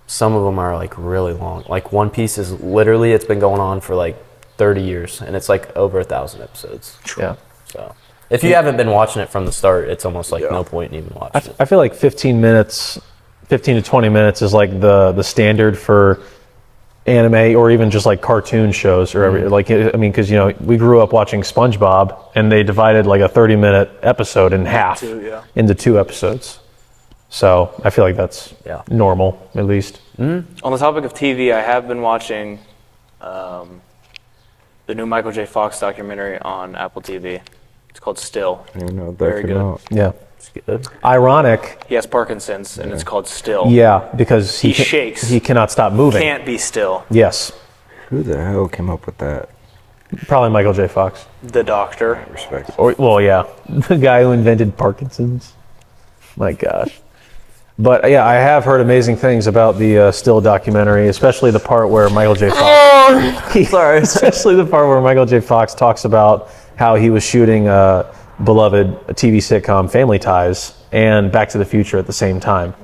S5: some of them are like really long. Like One Piece is literally, it's been going on for like 30 years and it's like over 1,000 episodes.
S2: Yeah.
S5: So if you haven't been watching it from the start, it's almost like no point in even watching it.
S2: I feel like 15 to 20 minutes is like the standard for anime or even just like cartoon shows or like, I mean, because, you know, we grew up watching SpongeBob and they divided like a 30-minute episode in half into 2 episodes. So I feel like that's normal, at least.
S3: On the topic of TV, I have been watching the new Michael J. Fox documentary on Apple TV. It's called Still.
S4: I don't even know what
S3: Very
S4: that
S3: good.
S4: came out.
S2: Yeah.
S5: It's good.
S2: Ironic.
S3: He has Parkinson's, and it's called Still.
S2: Yeah, because
S3: He shakes.
S2: He cannot stop moving.
S3: Can't be still.
S2: Yes.
S4: Who the hell came up with that?
S2: Probably Michael J. Fox.
S3: The doctor.
S4: Respect.
S2: Or, well, yeah, the guy who invented Parkinson's. My gosh. But yeah, I have heard amazing things about the Still documentary, especially the part where Michael J. Fox. Sorry, especially the part where Michael J. Fox talks about how he was shooting beloved TV sitcom Family Ties and Back to the Future at the same time.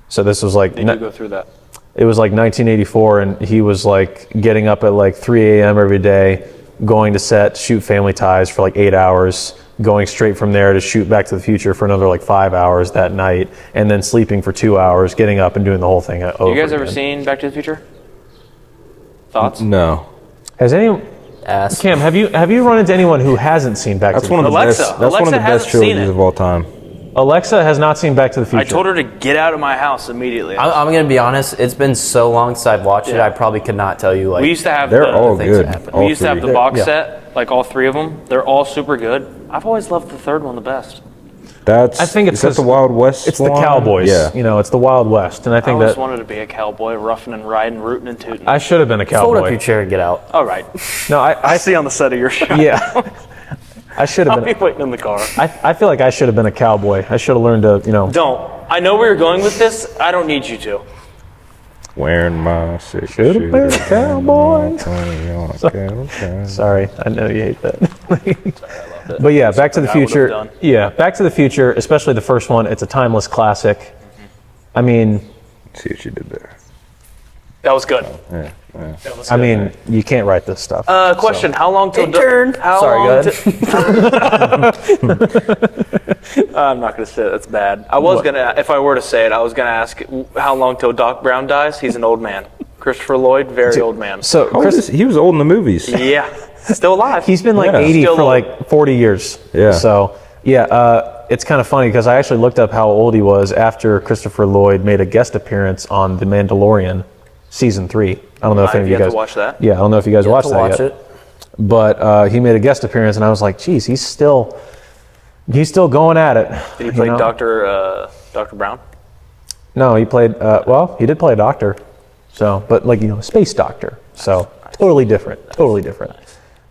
S2: So this was like
S3: They do go through that.
S2: it was like 1984, and he was like getting up at like 3 a.m. every day, going to set, shoot Family Ties for like 8 hours, going straight from there to shoot Back to the Future for another like 5 hours that night, and then sleeping for 2 hours, getting up and doing the whole thing over.
S3: You guys ever
S2: again.
S3: seen Back to the Future? Thoughts?
S4: No.
S2: Has anyone?
S5: Ass.
S2: Cam, have you run into anyone who hasn't seen Back
S4: That's
S2: to the
S4: one of the
S2: Future?
S3: Alexa.
S4: best. That's one of
S3: Alexa
S4: the best
S3: hasn't seen
S4: trilogies
S3: it.
S4: of all time.
S2: Alexa has not seen Back to the Future.
S3: I told her to get out of my house immediately.
S5: I'm gonna be honest. It's been so long since I've watched it. I probably could not tell you. Like
S3: We used to have
S4: They're
S3: the,
S4: all
S5: things that
S4: good.
S5: happen.
S4: All
S3: we used to have the
S4: three.
S3: box
S2: Yeah.
S3: set, like all 3 of them. They're all super good. I've always loved the 3rd one the best.
S4: That's.
S2: I think it's
S4: is that the
S2: 'cause
S4: Wild West.
S2: It's the
S4: one?
S2: Cowboys.
S4: Yeah.
S2: You know, it's the Wild West, and I
S3: I
S2: think
S3: always
S2: that
S3: wanted to be a cowboy, roughing and riding, rooting and tooting.
S2: I should have been a
S5: fold up your
S2: cowboy.
S5: chair and get out.
S3: All right.
S2: No,
S3: I
S2: I
S3: see on the set of your show.
S2: yeah. I should have
S3: I'll be
S2: been.
S3: waiting in the car.
S2: I feel like I should have been a cowboy. I should have learned to, you know.
S3: Don't. I know where you're going with this. I don't need you to.
S4: Wearing my six
S2: Should have been a cowboy.
S4: cowboy.
S2: Sorry, I know you hate that. But yeah, Back to the
S3: Something I would've
S2: Future.
S3: done.
S2: Yeah, Back to the Future, especially the first one. It's a timeless classic. I mean,
S4: See what you did there.
S3: That was good.
S4: Yeah.
S3: That was
S2: I
S3: good.
S2: mean, you can't write this stuff.
S3: Question: How long till?
S5: Intern.
S3: How
S5: Sorry,
S3: long
S5: go ahead.
S3: I'm not gonna say it. That's bad. I was gonna, if I were to say it, I was gonna ask how long till Doc Brown dies. He's an old man. Christopher Lloyd, very old man.
S2: So
S4: How old
S2: Chris,
S4: is he? He was old in the movies.
S3: Yeah, still alive.
S2: he's been like
S4: Yeah.
S2: 80
S3: Still
S2: for
S3: old.
S2: like 40 years.
S4: Yeah.
S2: So yeah, it's kind of funny because I actually looked up how old he was after Christopher Lloyd made a guest appearance on The Mandalorian season 3. I don't know if
S3: I've
S2: any of you
S3: yet
S2: guys
S3: to watch that.
S2: Yeah, I don't know if you guys watched
S5: to
S2: that
S5: watch
S2: yet.
S5: it.
S2: But he made a guest appearance, and I was like, geez, he's still going at it.
S3: Did he play
S2: you know?
S3: Dr. Brown?
S2: No, he played. Well, he did play a doctor. So, but like, you know, space doctor. So totally different.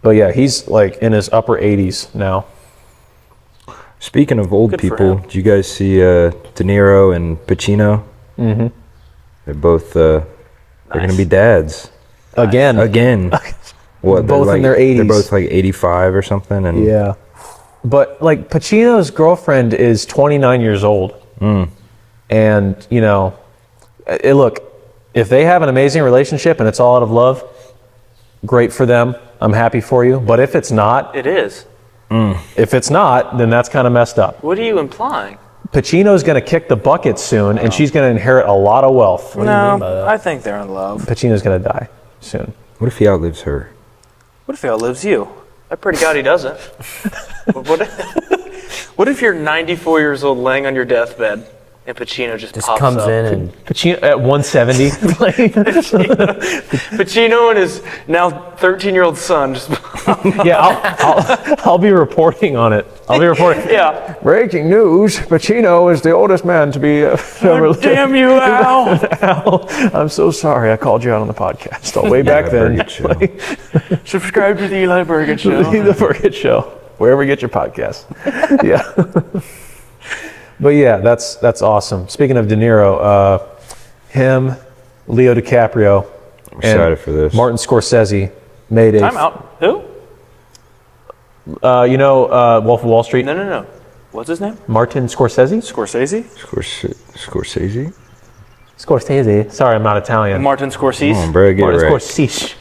S2: But yeah, he's like in his upper 80s now.
S4: Speaking of old
S3: Good for
S4: people,
S3: him.
S4: did you guys see De Niro and Pacino? Mm-hmm. They're both. They're going to be dads
S2: Again.
S4: What?
S2: Both
S4: they're
S2: in their 80s.
S4: They're both like 85 or something. And
S2: Yeah. But like Pacino's girlfriend is 29 years old. And, you know, look, if they have an amazing relationship and it's all out of love, great for them. I'm happy for you. But if it's not,
S3: It is.
S2: then that's kind of messed up.
S3: What are you implying?
S2: Pacino's going to kick the bucket soon, and she's going to inherit a lot of wealth.
S3: No, I think they're in love.
S2: Pacino's going to die soon.
S4: What if he outlives her?
S3: What if he outlives you? I pray to God he doesn't. But what if you're 94 years old laying on your deathbed and Pacino just pops
S5: comes
S3: up?
S5: in and
S2: Pacino at 170.
S3: Pacino and his now 13-year-old son just
S2: Yeah, I'll be reporting on it. I'll be reporting.
S3: yeah.
S2: Breaking news: Pacino is the oldest man to be ever lived.
S3: Damn you, Al.
S2: Al, I'm so sorry I called you out on the podcast. Way back then.
S4: Burgett Show.
S3: Subscribe to the Eli Burgett Show.
S2: The Burgett Show, wherever you get your podcasts. Yeah. But yeah, that's awesome. Speaking of De Niro, him, Leo DiCaprio,
S4: I'm excited for this.
S2: Martin Scorsese made a.
S3: Time out. Who?
S2: Wolf of Wall Street.
S3: No. What's his name?
S2: Martin Scorsese.
S3: Scorsese?
S4: Scorsese?
S2: Scorsese. Sorry, I'm not Italian.
S3: Martin Scorsese.
S4: Come on, bro, get
S2: Martin
S4: it right.
S2: Scorsese.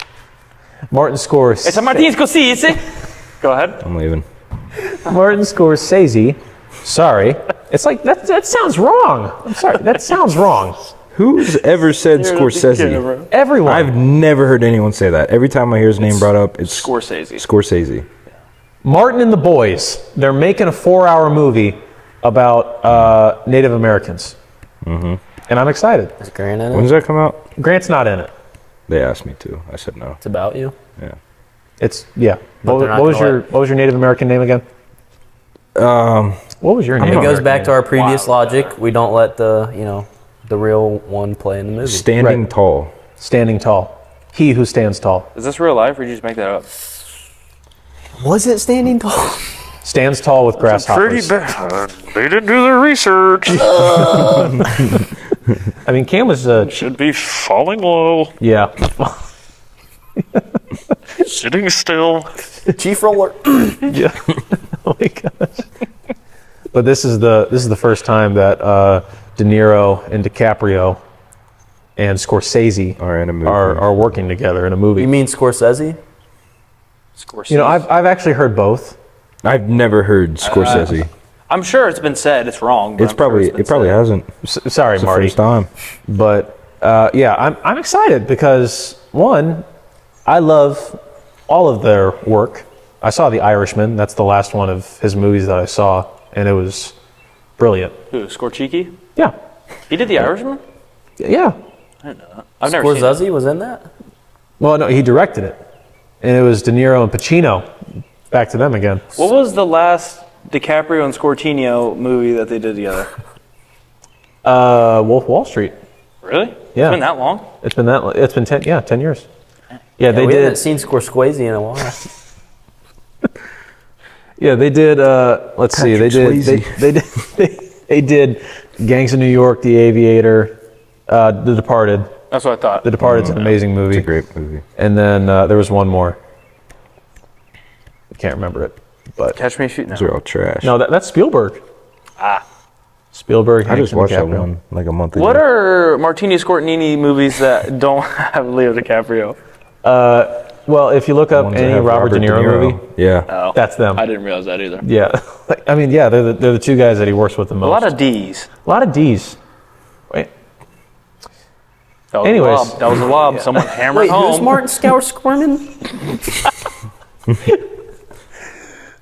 S2: Martin Scorsese.
S3: It's a Martin Scorsese. Go ahead.
S4: I'm leaving.
S2: Martin Scorsese. Sorry. It's like that sounds wrong. I'm sorry. That sounds wrong.
S4: Who's ever said Scorsese?
S2: Everyone.
S4: I've never heard anyone say that. Every time I hear his name brought up, it's
S3: Scorsese.
S4: Scorsese.
S2: Martin and the Boys. They're making a 4-hour movie about Native Americans. Mm-hmm. And I'm excited.
S5: is Grant in it?
S4: When does that come out?
S2: Grant's not in it.
S4: They asked me to. I said no.
S5: It's about you.
S4: Yeah.
S2: It's yeah.
S5: But
S2: What,
S5: they're not
S2: what was
S5: gonna
S2: your Native American name again? What was your name?
S5: It goes back to our previous logic. We don't let the real one play in the movie.
S4: Standing
S2: Right.
S4: Tall.
S2: Standing tall. He who stands tall.
S3: Is this real life or did you just make that up?
S5: Was it Standing Tall?
S2: Stands tall with grasshoppers.
S3: bad. They didn't do their research.
S2: I mean, Cam was
S3: Should be falling low,
S2: yeah.
S3: sitting still.
S5: Chief Roller.
S2: Yeah. Oh my gosh. But this is the first time that De Niro and DiCaprio and Scorsese
S4: Are in a movie.
S2: are working together in a movie.
S5: You mean Scorsese?
S3: Scorsese.
S2: You know, I've actually heard both.
S4: I've never heard Scorsese.
S3: I'm sure it's been said. It's wrong. But
S4: It
S3: I'm sure
S4: probably
S3: been said.
S4: hasn't.
S2: Sorry,
S4: It's the
S2: Marty.
S4: first time.
S2: But yeah, I'm excited because one, I love all of their work. I saw The Irishman. That's the last one of his movies that I saw, and it was brilliant.
S3: Who? Scorchiki?
S2: Yeah,
S3: He did The Irishman?
S2: yeah.
S3: I've never seen it.
S5: Scorsese was in that?
S2: Well, no, he directed it, and it was De Niro and Pacino. Back to them again.
S3: What was the last DiCaprio and Scortino movie that they did together?
S2: Wolf of Wall Street.
S3: Really?
S2: Yeah.
S3: It's been that long?
S2: It's been 10 years. Yeah, they
S5: we haven't
S2: did.
S5: seen Scorsese in a while.
S2: Yeah, they did. Let's see. They did. They did Gangs of New York, The Aviator, The Departed.
S3: That's what I thought.
S2: The Departed's an amazing movie.
S4: It's a great movie.
S2: And then there was one more. I can't remember it, but
S3: Catch Me If You...
S4: Those are all trash.
S2: no, that's Spielberg. Spielberg.
S4: I
S2: Hanks,
S4: just
S2: and
S4: watched that
S2: DiCaprio.
S4: one like a month ago.
S3: What are Martini Scortini movies that don't have Leo DiCaprio?
S2: Well, if you look up
S4: Ones that
S2: any
S4: have
S2: Robert De Niro movie,
S4: Yeah.
S3: Oh,
S2: that's them.
S3: I didn't realize that either.
S2: Yeah, I mean, yeah, they're the two guys that he works with the most.
S3: A lot of D's.
S2: A lot of D's. Wait,
S3: That was
S2: Anyways.
S3: a lob. That was a lob. Someone hammered
S5: Wait,
S3: home.
S5: who's Martin Scorsese?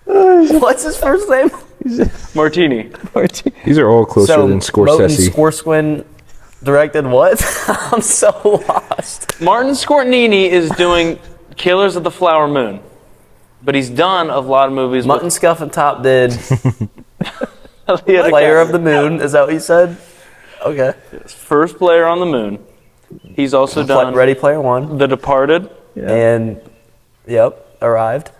S5: What's his first name?
S3: Martini.
S4: These are all closer than
S5: Martin
S4: Scorsese.
S5: Scorsese directed what? I'm so lost.
S3: Martin Scortini is doing Killers of the Flower Moon. But he's done a lot of movies
S5: Mutton Scuff and Top did
S3: with Leo
S5: Player
S3: DiCaprio.
S5: of the Moon. Is that what you said? Okay.
S3: First Player on the Moon. He's also done
S5: Ready Player One.
S3: The Departed,
S5: And, yep, Arrived.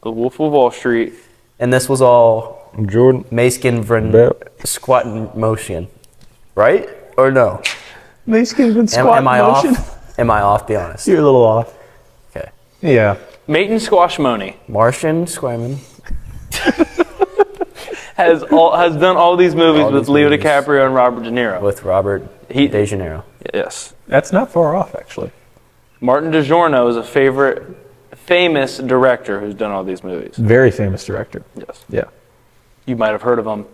S3: The Wolf of Wall Street.
S5: And this was all
S4: Jordan.
S5: Maskin
S4: Bell.
S5: squat in motion. Right? Or no?
S2: Mexican been
S5: Am,
S2: squat
S5: am I
S2: motion.
S5: off? Am I off? Be honest.
S2: You're a little off.
S5: Okay.
S2: Yeah.
S3: Maiden Squashmony
S5: Martian Squamin.
S3: has done all these movies
S5: All
S3: with
S5: these
S3: Leo
S5: movies.
S3: DiCaprio and Robert De Niro.
S5: With Robert De Janeiro.
S3: Yes.
S2: That's not far off, actually.
S3: Martin DiGiorno is a famous director who's done all these movies.
S2: Very famous director.
S3: Yes.
S2: Yeah.
S3: You might have heard of him.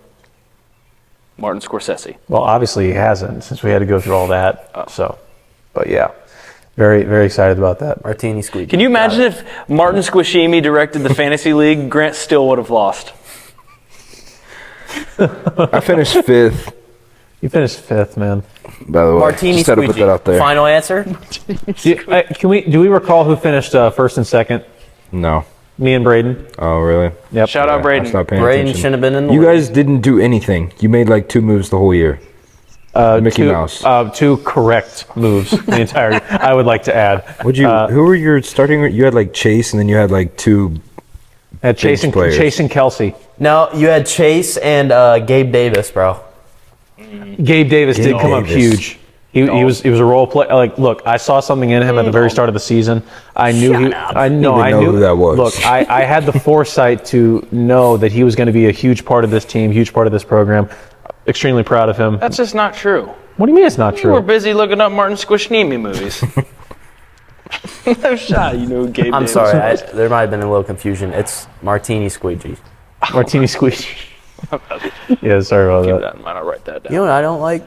S3: Martin Scorsese.
S2: Well, obviously he hasn't, since we had to go through all that. So, but yeah. Very, very excited about that.
S5: Martini squeegee.
S3: Can you imagine if Martin Squishimi directed the Fantasy League? Grant still would have lost.
S4: I finished 5th,
S2: You finished 5th, man.
S4: by the way.
S5: Martini
S4: Just had to
S5: squeegee.
S4: put that out there.
S5: Final answer?
S2: Do we recall who finished first and second?
S4: No.
S2: Me and Braden.
S4: Oh, really?
S2: Yep.
S3: Shout out
S4: I
S3: Braden.
S4: stopped paying
S5: Braden
S4: attention.
S5: shouldn't have been in the
S4: You
S5: league.
S4: guys didn't do anything. You made like 2 moves the whole year. Mickey Mouse.
S2: 2 correct moves the entire. I would like to add.
S4: Would you? Who were your starting? You had like Chase, and then you had like 2.
S2: Had Chase
S4: players.
S2: and Kelsey.
S5: No, you had Chase and Gabe Davis, bro.
S2: Gabe Davis did come up
S4: Davis.
S2: huge. He was a role player. Like, look, I saw something in him at the very start of the season. I knew
S5: Shut
S2: he.
S5: up.
S2: I know.
S4: Didn't
S2: I
S4: even know
S2: knew
S4: who that was.
S2: Look, I had the foresight to know that he was going to be a huge part of this team, huge part of this program. Extremely proud of him.
S3: That's just not true.
S2: What do you mean it's not
S3: You were
S2: true?
S3: busy looking up Martin Squishimi movies. No shot. You know who Gabe
S5: I'm
S3: Davis
S5: sorry,
S3: was.
S5: there might have been a little confusion. It's Martini squeegee.
S2: Martini squeeze. Yeah, sorry about
S3: Keep
S2: that.
S3: that in mind. I'll write that down.
S5: You know what I don't like?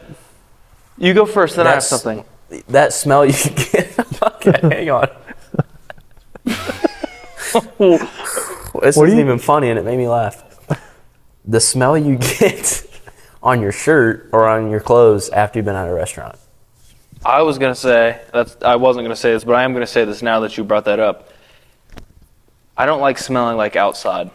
S3: You go first, then I have
S5: That's-
S3: something.
S5: That smell you get. Okay, hang on. This isn't even funny, and it made me laugh. The smell you get on your shirt or on your clothes after you've been at a restaurant.
S3: I was gonna say I wasn't gonna say this, but I am gonna say this now that you brought that up. I don't like smelling like outside.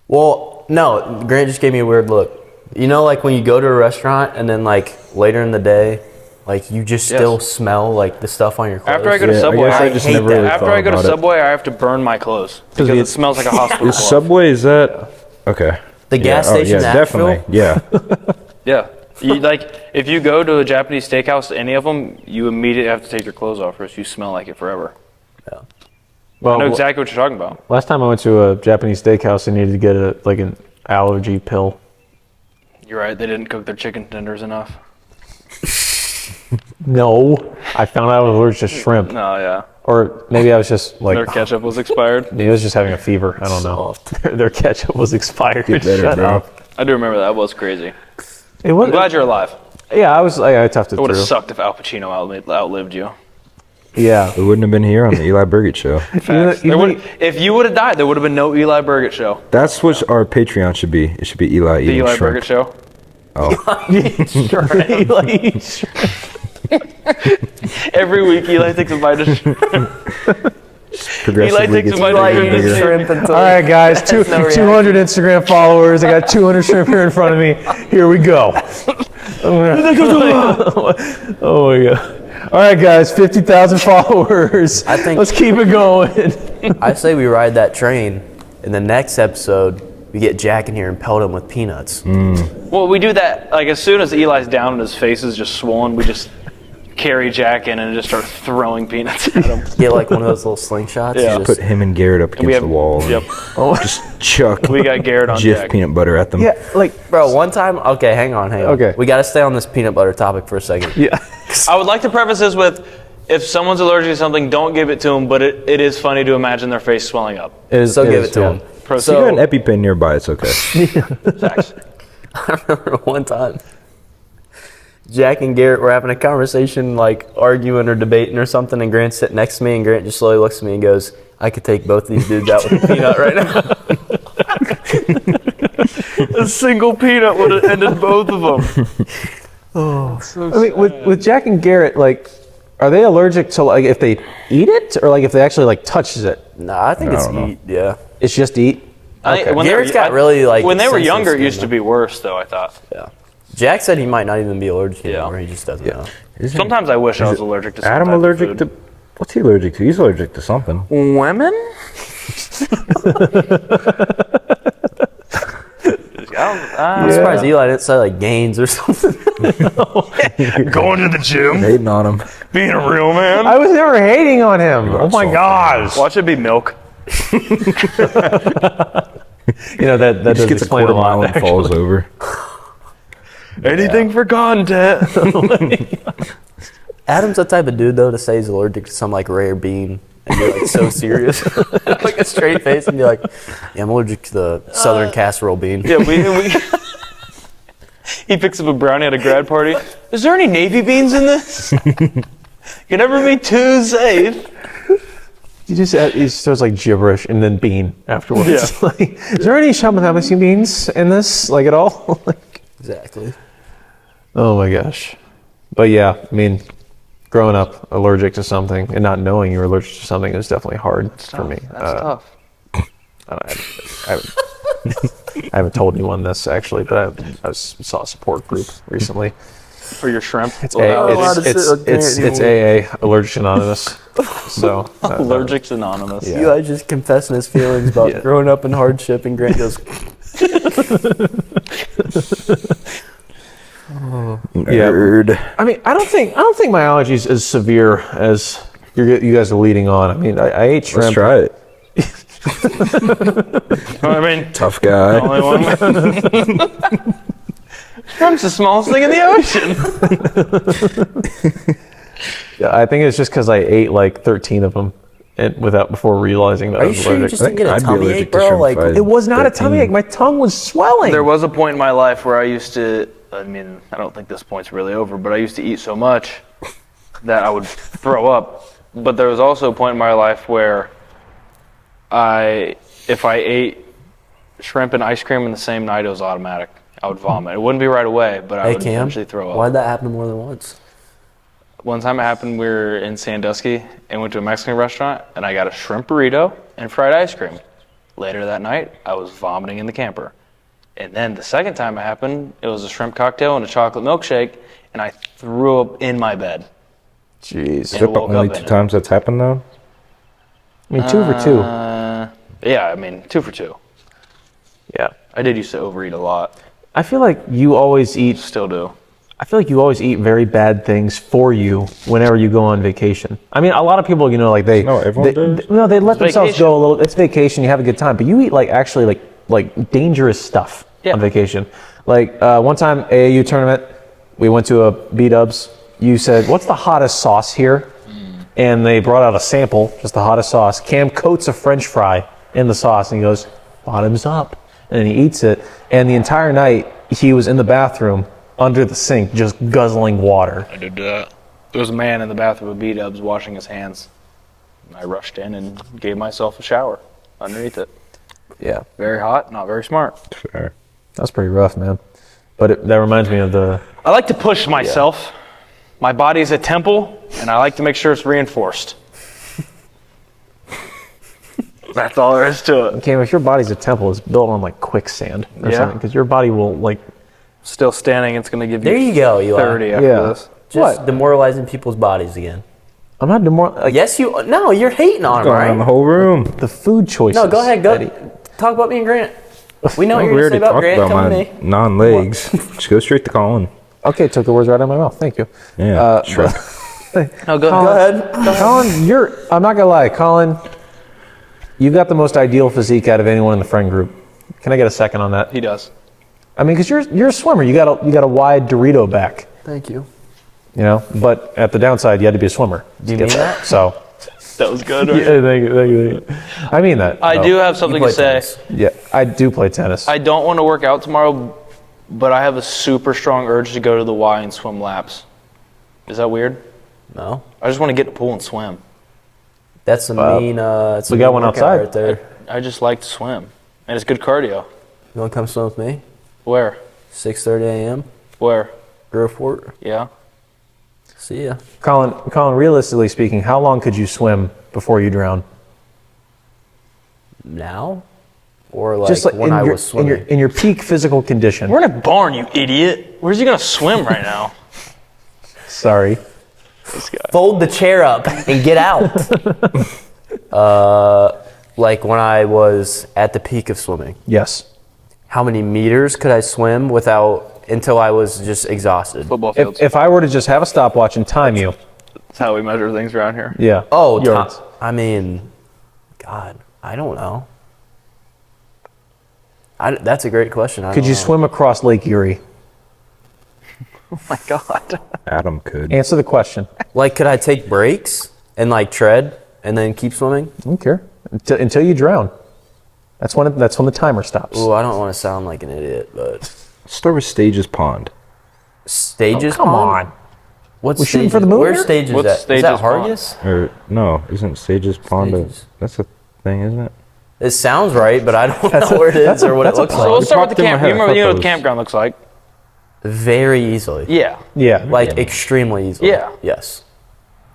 S5: Well, no, Grant just gave me a weird look. You know, like when you go to a restaurant and then like later in the day, like you just still smell like the stuff on your clothes.
S3: After I go to
S4: Yeah, I
S3: Subway,
S4: guess I
S3: I
S4: just
S5: hate
S4: never
S5: that.
S4: really
S3: after
S4: thought
S3: I go to
S4: about it.
S3: Subway, I have to burn my clothes because it smells like a hospital.
S4: Is
S3: glove.
S4: Subway, is that okay?
S5: The gas station in Asheville?
S4: definitely. Yeah.
S3: Yeah. Like if you go to a Japanese steakhouse, any of them, you immediately have to take your clothes off, or else you smell like it forever. I
S2: Well,
S3: know exactly what you're talking about.
S2: last time I went to a Japanese steakhouse, I needed to get an allergy pill.
S3: You're right. They didn't cook their chicken tenders enough.
S2: No, I found out I was allergic to shrimp,
S3: No, yeah.
S2: or maybe I was just like
S3: Their ketchup was expired.
S2: maybe I was just having a fever. I don't know. Their ketchup was expired.
S4: Get better,
S2: Shut
S4: bro.
S2: up.
S3: I do remember that. Was crazy.
S2: It was.
S3: I'm glad you're alive.
S2: Yeah, I was. I toughed it
S3: It would have
S2: through.
S3: sucked if Al Pacino outlived you.
S2: Yeah.
S4: We wouldn't have been here on the Eli Burgett show.
S3: Facts.
S2: You
S3: There
S2: know-
S3: would- if you would have died, there would have been no Eli Burgett show.
S4: That's what our Patreon should be. It should be Eli
S3: The
S4: eating
S3: Eli
S4: shrimp.
S3: Burgett show. Every week, Eli takes a bite of shrimp.
S4: Progressively
S3: Eli takes
S4: gets
S3: a bite
S4: bigger
S3: of
S4: and bigger.
S5: Shrimp until
S2: All right, guys. 200 Instagram followers. I got 200 shrimp here in front of me. Here we go. Oh my god. All right, guys. 50,000 followers.
S5: I think-
S2: Let's keep it going.
S5: I say we ride that train. In the next episode, we get Jack in here and pelt him with peanuts.
S3: Well, we do that, like, as soon as Eli's down and his face is just swollen, we just carry Jack in and just start throwing peanuts at him.
S5: Get like one of those little slingshots.
S3: Yeah.
S5: and
S4: Put
S5: just-
S4: him and Garrett up against
S3: We have,
S4: the wall. and
S3: Yep.
S4: Just chuck
S3: We got Garrett on
S4: Jif
S3: Jack.
S4: peanut butter at them.
S2: Yeah, like
S5: Bro, one time, okay, hang on.
S2: Okay.
S5: We got to stay on this peanut butter topic for a second.
S2: yeah.
S3: I would like to preface this with, if someone's allergic to something, don't give it to them, but it is funny to imagine their face swelling up.
S5: So give it to him.
S4: If you got an EpiPen nearby, it's okay.
S3: Facts.
S5: I remember one time, Jack and Garrett were having a conversation, like arguing or debating or something, and Grant's sitting next to me, and Grant just slowly looks at me and goes, I could take both these dudes out with a peanut right now.
S3: A single peanut would have ended both of them.
S2: I mean, with Jack and Garrett, like, are they allergic to like if they eat it or like if they actually like touches it?
S5: Nah, I think it's
S4: don't know.
S5: eat, yeah.
S2: It's just eat.
S5: Garrett's got really, like,
S3: when they were
S5: sensitive
S3: younger, it
S5: skin,
S3: used to be worse, though, I thought.
S5: Yeah. Jack said he might not even be allergic
S3: Yeah.
S5: anymore. He just doesn't know.
S3: Sometimes I wish I was allergic to some
S4: Adam
S3: type of
S4: allergic
S3: food.
S4: to... What's he allergic to? He's allergic to something.
S3: Women?
S5: I'm surprised Eli didn't say like gains or something.
S3: Going to the gym,
S4: Hating on him.
S3: being a real man.
S2: I was never hating on him. Oh my
S4: salty.
S2: gosh.
S3: Watch it be milk.
S2: You know that does
S4: Just gets a
S2: explain
S4: quarter
S2: a lot.
S4: mile and falls over.
S3: Anything for content.
S5: Adam's the type of dude though to say he's allergic to some like rare bean and be like so serious, like a straight face, and be like, "Yeah, I'm allergic to the southern casserole bean."
S3: Yeah, we he picks up a brownie at a grad party. Is there any navy beans in this? can never be too safe.
S2: He just throws like gibberish and then bean afterwards.
S3: Yeah.
S2: Like, is there any shamanamasi beans in this, like, at all? Like,
S5: Exactly.
S2: oh my gosh. But yeah, I mean, growing up allergic to something and not knowing you were allergic to something is definitely hard for me.
S3: That's tough.
S2: I haven't told anyone this actually, but I saw a support group recently.
S3: For your shrimp.
S2: It's AA, Allergic Anonymous. So
S3: Allergics Anonymous.
S2: Yeah.
S5: Eli just confessing his feelings about growing up in hardship, and Grant goes,
S4: Nerd.
S2: I mean, I don't think my allergies as severe as you guys are leading on. I mean, I ate shrimp.
S4: Let's try it.
S3: I mean,
S4: Tough guy.
S3: only one. Shrimp's the smallest thing in the ocean.
S2: Yeah, I think it's just because I ate like 13 of them before realizing that I
S5: "Are you
S2: was
S5: sure you
S2: allergic.
S5: just didn't get a
S4: I'd be
S5: tummy
S4: allergic
S5: ache,
S4: to
S5: bro?"
S4: shrimp
S5: Like,
S4: if I-
S2: It was not a
S4: 13.
S2: tummy ache. My tongue was swelling.
S3: There was a point in my life where I used to, I mean, I don't think this point's really over, but I used to eat so much that I would throw up. But there was also a point in my life where if I ate shrimp and ice cream in the same night, it was automatic. I would vomit. It wouldn't be right away, but I
S5: hey
S3: would
S5: Cam,
S3: eventually throw up.
S5: why'd that happen more than once?
S3: One time it happened, we were in Sandusky and went to a Mexican restaurant, and I got a shrimp burrito and fried ice cream. Later that night, I was vomiting in the camper. And then the second time it happened, it was a shrimp cocktail and a chocolate milkshake, and I threw up in my bed.
S2: Jeez.
S4: Is that the
S3: woke
S4: only
S3: up in
S4: two
S3: it.
S4: times that's happened though?
S2: I mean, 2 for 2.
S3: Yeah, I mean, 2 for 2.
S2: Yeah.
S3: I did used to overeat a lot.
S2: I feel like you always eat.
S3: Still do.
S2: I feel like you always eat very bad things for you whenever you go on vacation. I mean, a lot of people, like they.
S4: No, everyone does.
S2: No, they let themselves
S3: vacation.
S2: go a little. It's vacation. You have a good time, but you eat actually dangerous stuff on vacation. Like one time AAU tournament, we went to a B-dubs. You said, "What's the hottest sauce here?" And they brought out a sample, just the hottest sauce. Cam coats a French fry in the sauce, and he goes, "Bottoms up," and he eats it. And the entire night, he was in the bathroom under the sink, just guzzling water.
S3: I did that. There was a man in the bathroom with B-dubs washing his hands. I rushed in and gave myself a shower underneath it.
S2: Yeah,
S3: Very hot, not very smart.
S4: Fair.
S2: that's pretty rough, man. But that reminds me of the.
S3: I like to push myself. My body is a temple, and I like to make sure it's reinforced. That's all there is to it.
S2: Cam, if your body's a temple, it's built on quicksand or
S3: Yeah.
S2: something, because your body will
S3: Still standing, it's going to give you
S5: There you go, Eli.
S3: 30 after
S2: Yeah.
S3: this.
S5: Just
S2: What?
S5: demoralizing people's bodies again.
S2: I'm not
S5: Yes, you. No, you're hating on him,
S4: Going on the
S5: right?
S4: whole room.
S2: the food choices.
S5: No, go ahead. Go
S2: Eddie.
S5: talk about me and Grant. We know what
S4: We
S5: you're
S4: already
S5: going to say about
S4: talked
S5: Grant
S4: about
S5: coming
S4: my
S5: to me.
S4: non-legs. Just go straight to Colin.
S2: Okay, took the words right out of my mouth. Thank you.
S4: Yeah, sure.
S3: No, go
S5: Go ahead.
S2: Colin, I'm not gonna lie, Colin, you've got the most ideal physique out of anyone in the friend group. Can I get a second on that?
S3: He does.
S2: I mean, because you're a swimmer, you got a wide Dorito back,
S5: Thank you.
S2: But at the downside, you had to be a swimmer.
S5: Do you
S2: to get
S5: mean
S2: there.
S5: that?
S2: So,
S3: That was good. Right?
S2: yeah, thank you. I mean that.
S3: I
S2: though.
S3: do have something to
S5: play
S3: say.
S5: tennis.
S2: Yeah, I do play tennis.
S3: I don't want to work out tomorrow, but I have a super strong urge to go to the Y and swim laps. Is that weird?
S5: No,
S3: I just want to get in the pool and swim.
S5: that's a mean. It's
S2: we
S5: a
S2: got
S5: mean
S2: one
S5: workout
S2: outside.
S5: right there.
S3: I just like to swim, and it's good cardio.
S5: You want to come swim with me?
S3: Where?
S5: 6:30 a.m.
S3: Where?
S5: Grove Fort.
S3: Yeah.
S5: See ya.
S2: Colin, realistically speaking, how long could you swim before you drown?
S5: Now, or like
S2: Just
S5: when I was swimming.
S2: in your peak physical condition.
S3: We're in a barn, you idiot. Where's he gonna swim right now?
S2: Sorry.
S5: Fold the chair up and get out. Like when I was at the peak of swimming.
S2: Yes.
S5: How many meters could I swim until I was just exhausted?
S3: Football fields.
S2: If I were to just have a stopwatch and time you,
S3: That's how we measure things around here.
S2: yeah.
S5: Oh,
S2: yards.
S5: I mean, God, I don't know. That's a great question.
S2: Could you swim across Lake Erie?
S3: Oh my God.
S4: Adam could.
S2: Answer the question.
S5: Like, could I take breaks and tread and then keep swimming?
S2: I don't care until you drown. That's when the timer stops.
S5: Ooh, I don't want to sound like an idiot, but
S4: Start with Stages Pond.
S5: Stages
S2: Come
S5: Pond?
S2: on.
S5: What
S2: We shooting
S5: stage
S2: for the
S5: is-
S2: moon
S5: Where
S2: here?
S5: stage is
S3: What
S5: that?
S3: stage
S5: Is that
S3: is Pond?
S5: Hargis?
S4: Or no, isn't Sage's Pond?
S5: Stages.
S4: That's a thing, isn't it?
S5: It sounds right, but I don't know where it is or what it looks
S3: So
S5: like.
S3: we'll start with the
S4: popped in my
S3: camp.
S4: head.
S3: You
S4: I
S3: remember,
S4: thought
S3: you know
S4: that
S3: what the
S4: was-
S3: campground looks like?
S5: Very easily.
S3: Yeah.
S2: Yeah.
S5: Like extremely easily.
S3: Yeah.
S5: Yes.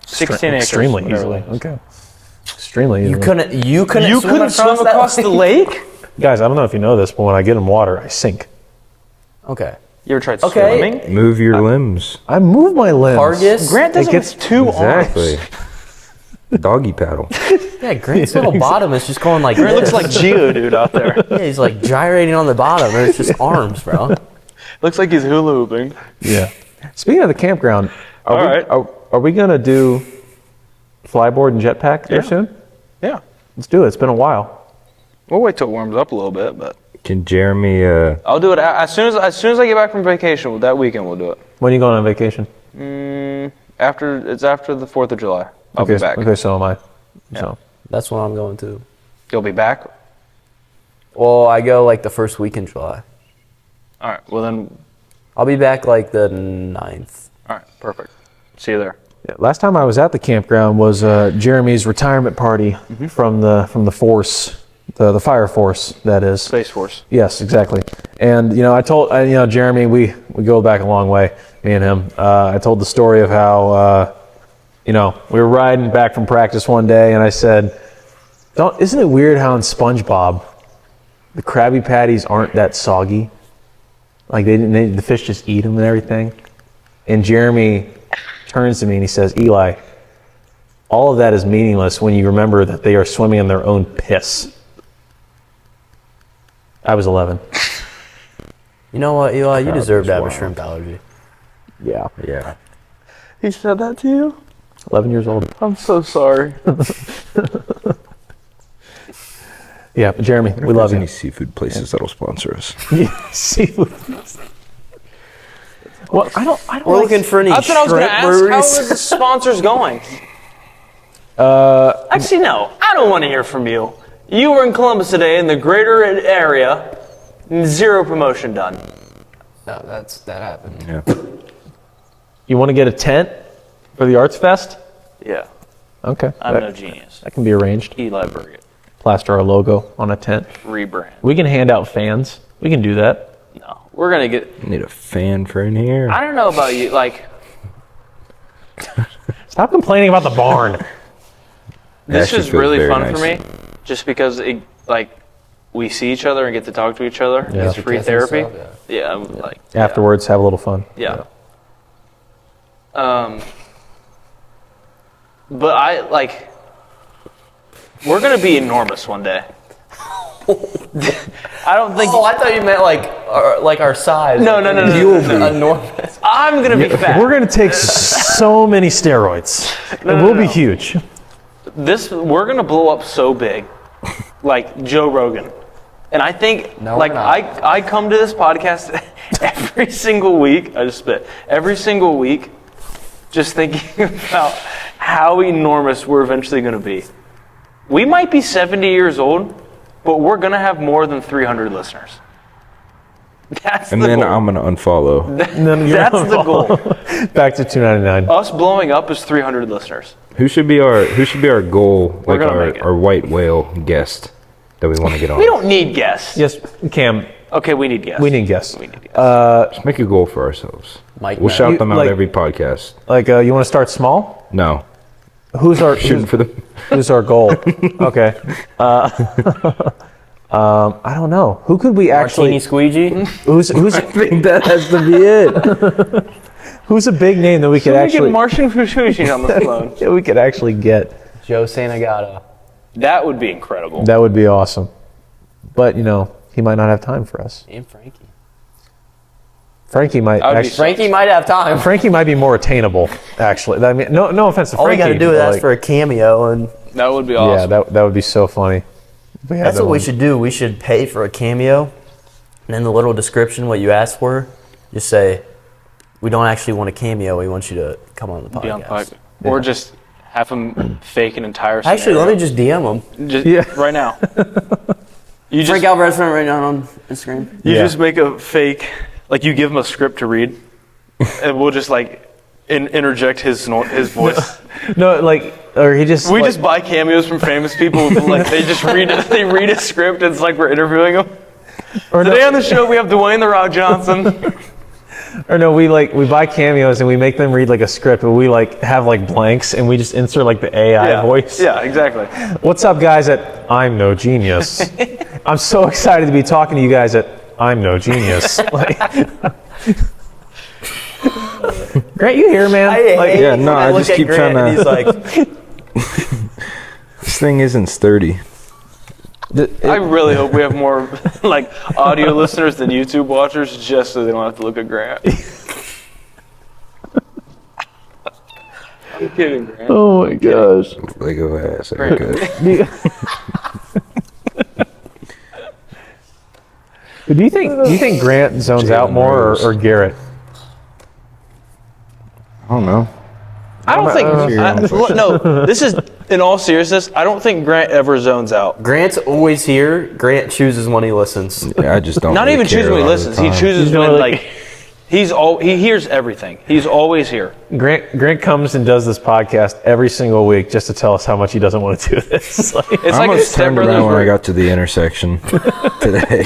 S3: 16 acres.
S2: Extremely
S3: whatever
S2: easily.
S3: it is.
S2: Okay. Extremely easily.
S5: You couldn't
S3: You couldn't swim across the lake?
S2: Guys, I don't know if you know this, but when I get in water, I sink.
S5: Okay.
S3: You ever tried
S5: Okay.
S3: swimming?
S4: Move your limbs.
S2: I move my limbs.
S5: Hargis.
S3: Grant does it
S2: gets-
S3: with 2
S4: Exactly.
S3: arms.
S4: Doggy paddle.
S5: Yeah, Grant's little bottom is just going like
S3: Grant
S5: this.
S3: looks like Geodude out there.
S5: Yeah, he's like gyrating on the bottom, and it's just arms, bro.
S3: Looks like he's hula hooping.
S2: Yeah. Speaking of the campground,
S3: All right.
S2: are we going to do flyboard and jetpack there
S3: Yeah.
S2: soon?
S3: Yeah.
S2: Let's do it. It's been a while.
S3: We'll wait till it warms up a little bit, but
S4: Can Jeremy?
S3: I'll do it as soon as I get back from vacation. That weekend we'll do it.
S2: When are you going on vacation?
S3: After the 4th of July. I'll
S2: okay,
S3: be back.
S2: Okay, so am I. So
S5: That's when I'm going to.
S3: You'll be back.
S5: Well, I go like the first week in July.
S3: All right. Well then.
S5: I'll be back like the 9th.
S3: All right. Perfect. See you there.
S2: yeah, last time I was at the campground was Jeremy's retirement party from the force, the fire force that is.
S3: Space Force.
S2: Yes, exactly. And I told Jeremy, we go back a long way, me and him. I told the story of how we were riding back from practice one day, and I said, isn't it weird how in SpongeBob the Krabby Patties aren't that soggy? Like the fish just eat them and everything. And Jeremy turns to me and he says, Eli, all of that is meaningless when you remember that they are swimming in their own piss. I was 11.
S5: You know what, Eli? You
S4: Crowd
S5: deserve
S4: was
S5: to have a
S4: wild.
S5: shrimp allergy.
S2: Yeah.
S4: Yeah.
S3: He said that to you?
S2: 11 years old.
S3: I'm so sorry.
S2: Yeah, but Jeremy, we love
S4: Any
S2: you.
S4: seafood places that'll sponsor us?
S2: Yeah, seafood. Well, I don't
S5: We're
S2: like
S5: looking for any
S3: That's what I was going to
S5: shrimp
S3: ask. How
S5: breweries.
S3: is the sponsors going? Actually, no. I don't want to hear from you. You were in Columbus today in the greater area. 0 promotion done.
S5: No, that happened.
S4: Yeah.
S2: You want to get a tent for the Arts Fest?
S3: Yeah.
S2: Okay.
S3: I'm
S2: that,
S3: no genius.
S2: that can be arranged.
S3: Eli Burgett.
S2: Plaster our logo on a tent.
S3: Rebrand.
S2: We can hand out fans. We can do that.
S3: No. We're going to get...
S4: Need a fan for in here.
S3: I don't know about you. Like,
S2: Stop complaining about the barn.
S3: this
S4: actually
S3: is
S4: feels
S3: really
S4: very
S3: fun
S4: nice.
S3: for me. Just because, we see each other and get to talk to each other.
S2: Yeah.
S3: It's free
S5: Kiss and
S3: therapy.
S5: stuff,
S3: Yeah, I'm like...
S2: Afterwards, have a little fun.
S3: Yeah. But we're going to be enormous one day. I don't think...
S5: Oh, I thought you meant like our size.
S3: No.
S5: Enormous.
S3: I'm going to be fat.
S2: We're going to take so many steroids. We'll be huge.
S3: We're going to blow up so big. Like Joe Rogan. And I think,
S5: No, we're not.
S3: I come to this podcast every single week. I just spit. Every single week, just thinking about how enormous we're eventually going to be. We might be 70 years old, but we're going to have more than 300 listeners. That's
S4: And
S3: the
S4: then
S3: goal.
S4: I'm gonna unfollow.
S3: That's the goal.
S2: Back to $2.99.
S3: Us blowing up is 300 listeners.
S4: Who should be our goal?
S3: We're
S4: Like
S3: gonna make it.
S4: our white whale guest that we want to get on.
S3: We don't need guests.
S2: Yes, Cam,
S3: Okay, we need guests.
S2: we need guests.
S3: We need guests.
S4: Let's make a goal for ourselves.
S5: Mike
S4: We'll
S5: Matt.
S4: shout them out
S2: like-
S4: every podcast.
S2: Like, you want to start small?
S4: No,
S2: Who's our
S4: shooting for the.
S2: who's our goal? Okay. I don't know. Who could we
S5: Martini
S2: actually?
S5: squeegee.
S2: Who's
S4: I think that has to be it.
S2: who's a big name that we could
S3: We
S2: actually?
S3: get Martian Fushigi on the phone.
S2: that we could actually get.
S5: Joe Santagato.
S3: That would be incredible.
S2: That would be awesome. But he might not have time for us.
S5: And Frankie.
S2: Frankie might
S3: I would be
S2: actually.
S5: Frankie might have time.
S2: Frankie might be more attainable. Actually, I mean, no offense to
S5: All we
S2: Frankie.
S5: got to do is
S2: but,
S5: ask
S2: like,
S5: for a cameo, and
S3: That would be
S2: Yeah,
S3: awesome.
S2: that would be so funny. If we had
S5: that's
S2: that
S5: what we
S2: one.
S5: should do. We should pay for a cameo, and in the little description, what you asked for, just say, "We don't actually want a cameo. We want you to come on the podcast."
S3: Be on podcast. Or just have him fake an entire
S5: Actually, let
S3: scenario.
S5: me just DM him.
S3: Just right now. You
S5: Frank
S3: just,
S5: Alvarez right now on Instagram.
S3: you
S2: Yeah.
S3: just make a fake, like you give him a script to read, and we'll just interject his voice.
S2: No, like, or he just.
S3: We
S2: like,
S3: just buy cameos from famous people. Like they just read a script. And it's like we're interviewing them.
S2: or
S3: Today
S2: no,
S3: on the show we have Dwayne the Rock Johnson.
S2: or no, we buy cameos and we make them read like a script, but we like have like blanks and we just insert like the AI voice.
S3: Yeah, exactly.
S2: What's up, guys? At I'm No Genius. I'm so excited to be talking to you guys at I'm No Genius. Like, Grant, you here, man?
S4: Yeah, no, I just keep trying to.
S5: He's like,
S4: This thing isn't sturdy.
S3: I really hope we have more like audio listeners than YouTube watchers, just so they don't have to look at Grant. I'm kidding, Grant.
S2: Oh my gosh.
S4: Lego ass. Haircut.
S2: Do you think Grant zones out more or Garrett?
S4: I don't know.
S3: I don't think.
S4: Serious.
S3: No, this is in all seriousness. I don't think Grant ever zones out.
S5: Grant's always here. Grant chooses when he listens.
S4: Yeah, I just don't.
S3: Not
S4: really
S3: even
S4: care
S3: choosing when he
S4: a lot of the
S3: listens. He
S4: time.
S3: chooses when like he hears everything. He's always here.
S2: Grant comes and does this podcast every single week just to tell us how much he doesn't want to do this. Like,
S3: It's
S4: I
S3: like
S4: almost turned
S3: Step
S4: around when I
S3: Brothers.
S4: got to the intersection today.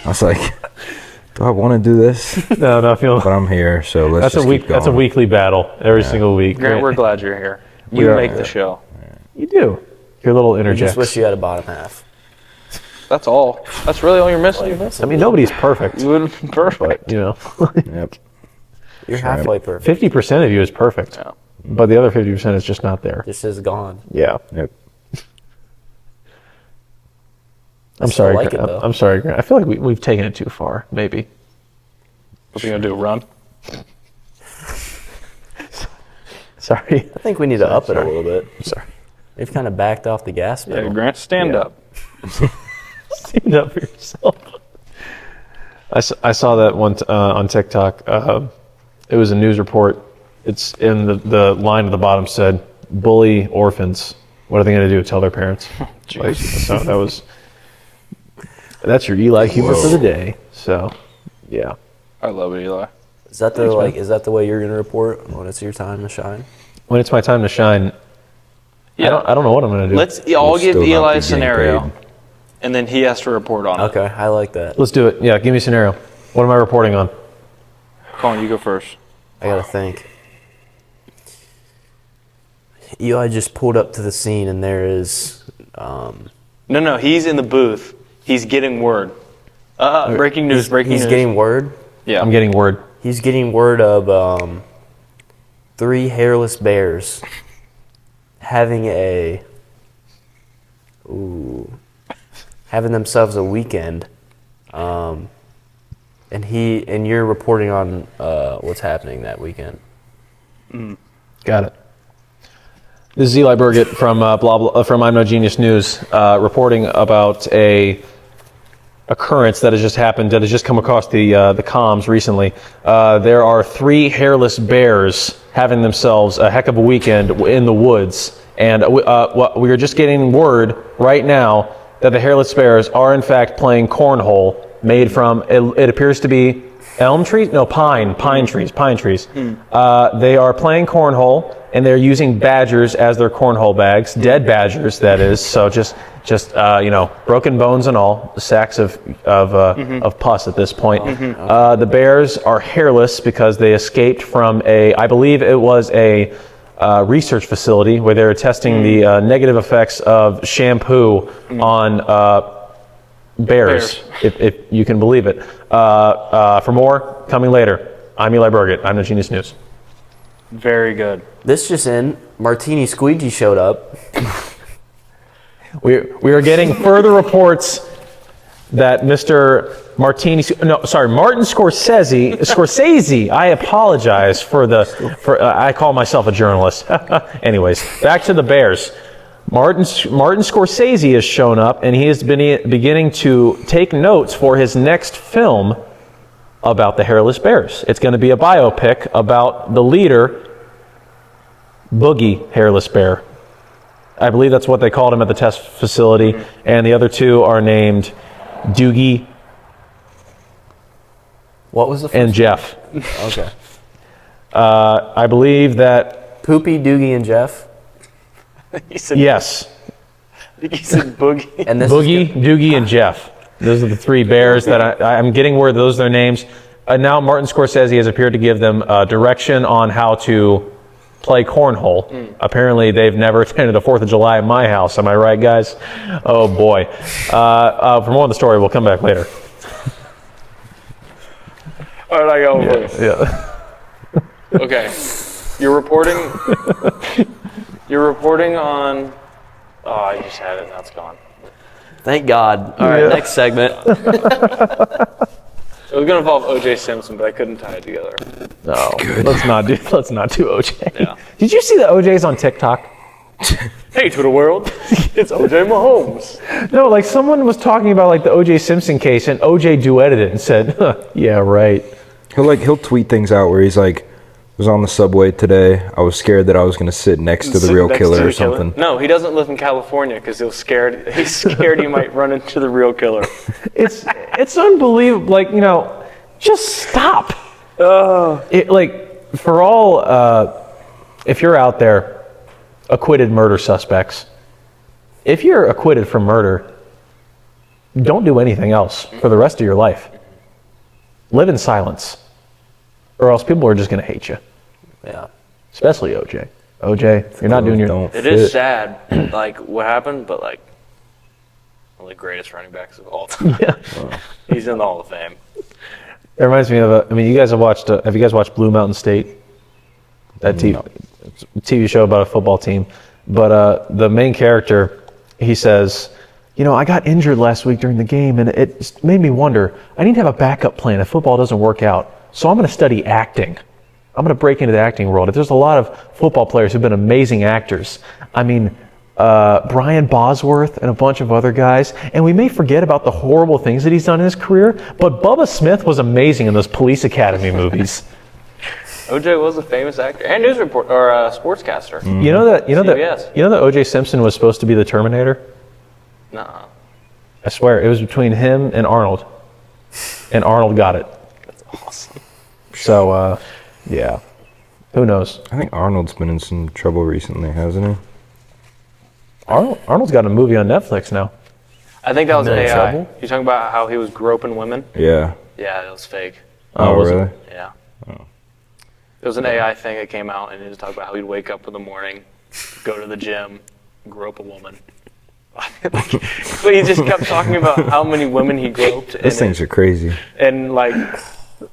S4: I was like, do I want to do this?
S2: no, I feel
S4: But I'm here, so let's just keep going.
S2: That's a weekly battle every single week.
S3: Grant, we're glad you're here. You make the show.
S2: You do. Your little
S5: I
S2: interjects.
S5: just wish you had a bottom half.
S3: That's all. That's really all you're missing.
S2: I mean, nobody's perfect.
S3: You would have been perfect.
S2: You know,
S4: Yep.
S5: You're halfway perfect.
S2: 50% of you is perfect,
S3: Yeah.
S2: but the other 50% is just not there.
S5: This is gone.
S2: Yeah.
S4: Yep.
S2: I'm
S5: still
S2: sorry.
S5: like
S2: Grant.
S5: it, though.
S2: I'm sorry, Grant. I feel like we've taken it too far. Maybe.
S3: What are you gonna do? Run?
S2: Sorry.
S5: I think we need to up it a little bit.
S2: Sorry.
S5: They've kind of backed off the gas
S3: Yeah,
S5: pedal.
S3: Grant, stand
S2: Yeah.
S3: up.
S2: Stand up for yourself. I saw that one on TikTok. It was a news report. It's in the line at the bottom said, "Bully orphans. What are they going to do? Tell their parents?" Like, so that's your Eli humor for the day. So, yeah.
S3: I love it, Eli.
S5: Is that is that the way you're gonna report when it's your time to shine?
S2: When it's my time to shine,
S3: Yeah.
S2: I don't know what I'm going to do.
S3: Let's all
S4: We'll
S3: give
S4: still not
S3: Eli
S4: be
S3: a
S4: getting
S3: scenario,
S4: paid.
S3: and then he has to report on it.
S5: Okay, I like that.
S2: Let's do it. Yeah, give me a scenario. What am I reporting on?
S3: Colin, you go first.
S5: I gotta think. Eli just pulled up to the scene, and there is.
S3: No, he's in the booth. He's getting word. Breaking news, breaking
S5: He's
S3: news.
S5: getting word.
S3: yeah.
S2: I'm getting word.
S5: He's getting word of 3 hairless bears having having themselves a weekend, and you're reporting on what's happening that weekend.
S2: Got it. This is Eli Burgett from from I'm No Genius News, reporting about a occurrence that has just happened, that has just come across the comms recently. There are 3 hairless bears having themselves a heck of a weekend in the woods, and we are just getting word right now that the hairless bears are in fact playing cornhole, made from it appears to be elm trees, no pine trees. They are playing cornhole, and they're using badgers as their cornhole bags, dead badgers, that is. So just broken bones and all, sacks of pus at this point. The bears are hairless because they escaped from I believe it was a research facility where they were testing the negative effects of shampoo on bears. If you can believe it. For more, coming later. I'm Eli Burgett. I'm the Genius News.
S3: Very good.
S5: This just in: Martini Squeegee showed up.
S2: We are getting further reports that Martin Scorsese. I apologize for I call myself a journalist. Anyways, back to the Bears. Martin Scorsese has shown up, and he is beginning to take notes for his next film about the hairless bears. It's going to be a biopic about the leader, Boogie Hairless Bear. I believe that's what they called him at the test facility, and the other 2 are named Doogie
S5: What was the first
S2: and Jeff.
S5: Okay.
S2: I believe that
S5: Poopy, Doogie, and Jeff.
S3: He said,
S2: yes,
S3: I think he said Boogie.
S5: And this
S2: Boogie, Doogie, and Jeff. Those are the three bears that I'm getting where those are their names. Now Martin Scorsese has appeared to give them direction on how to play cornhole. Apparently they've never attended a 4th of July at my house. Am I right, guys? Oh boy. For more on the story, we'll come back later.
S3: All right, I got one.
S2: Yeah.
S3: Okay. You're reporting. You're reporting on. Oh, I just had it. Now it's gone.
S5: Thank God. All right, next segment.
S3: It was gonna involve O.J. Simpson, but I couldn't tie it together.
S2: No, let's not do OJ.
S3: Yeah.
S2: Did you see that OJ's on TikTok?
S3: Hey, Twitter world, it's O.J. Mahomes.
S2: No, like someone was talking about like the OJ Simpson case, and OJ duetted it and said, "Yeah, right."
S4: He'll tweet things out where he's like, was on the subway today. I was scared that I was going to sit next to the real killer or something.
S3: No, he doesn't live in California because he's scared he might run into the real killer.
S2: It's unbelievable. Like, just stop. For all, if you're out there, acquitted murder suspects, if you're acquitted from murder, don't do anything else for the rest of your life. Live in silence, or else people are just going to hate you.
S5: Yeah.
S2: Especially OJ. OJ, you're not doing your...
S3: It is sad, like, what happened, but, like, one of the greatest running backs of all time.
S2: Yeah.
S3: He's in the Hall of Fame.
S2: It reminds me of you guys have you guys watched Blue Mountain State? That TV show about a football team. But the main character, he says, I got injured last week during the game, and it made me wonder, I need to have a backup plan if football doesn't work out. So I'm going to study acting. I'm going to break into the acting world. There's a lot of football players who've been amazing actors. I mean, Brian Bosworth and a bunch of other guys. And we may forget about the horrible things that he's done in his career, but Bubba Smith was amazing in those Police Academy movies.
S3: OJ was a famous actor and news report or sportscaster.
S2: You know that
S3: CBS.
S2: OJ Simpson was supposed to be the Terminator?
S3: Nuh-uh.
S2: I swear, it was between him and Arnold. And Arnold got it.
S3: That's awesome.
S2: So, yeah. Who knows?
S4: I think Arnold's been in some trouble recently, hasn't he?
S2: Arnold's got a movie on Netflix now.
S3: I think that was
S5: Been in
S3: AI.
S5: trouble?
S3: You talking about how he was groping women?
S4: Yeah.
S3: Yeah, it was fake.
S4: Oh,
S2: was it?
S4: really?
S3: Yeah. It was an AI thing that came out, and he was talking about how he'd wake up in the morning, go to the gym, grope a woman. But he just kept talking about how many women he groped.
S4: Those things are crazy.
S3: And like,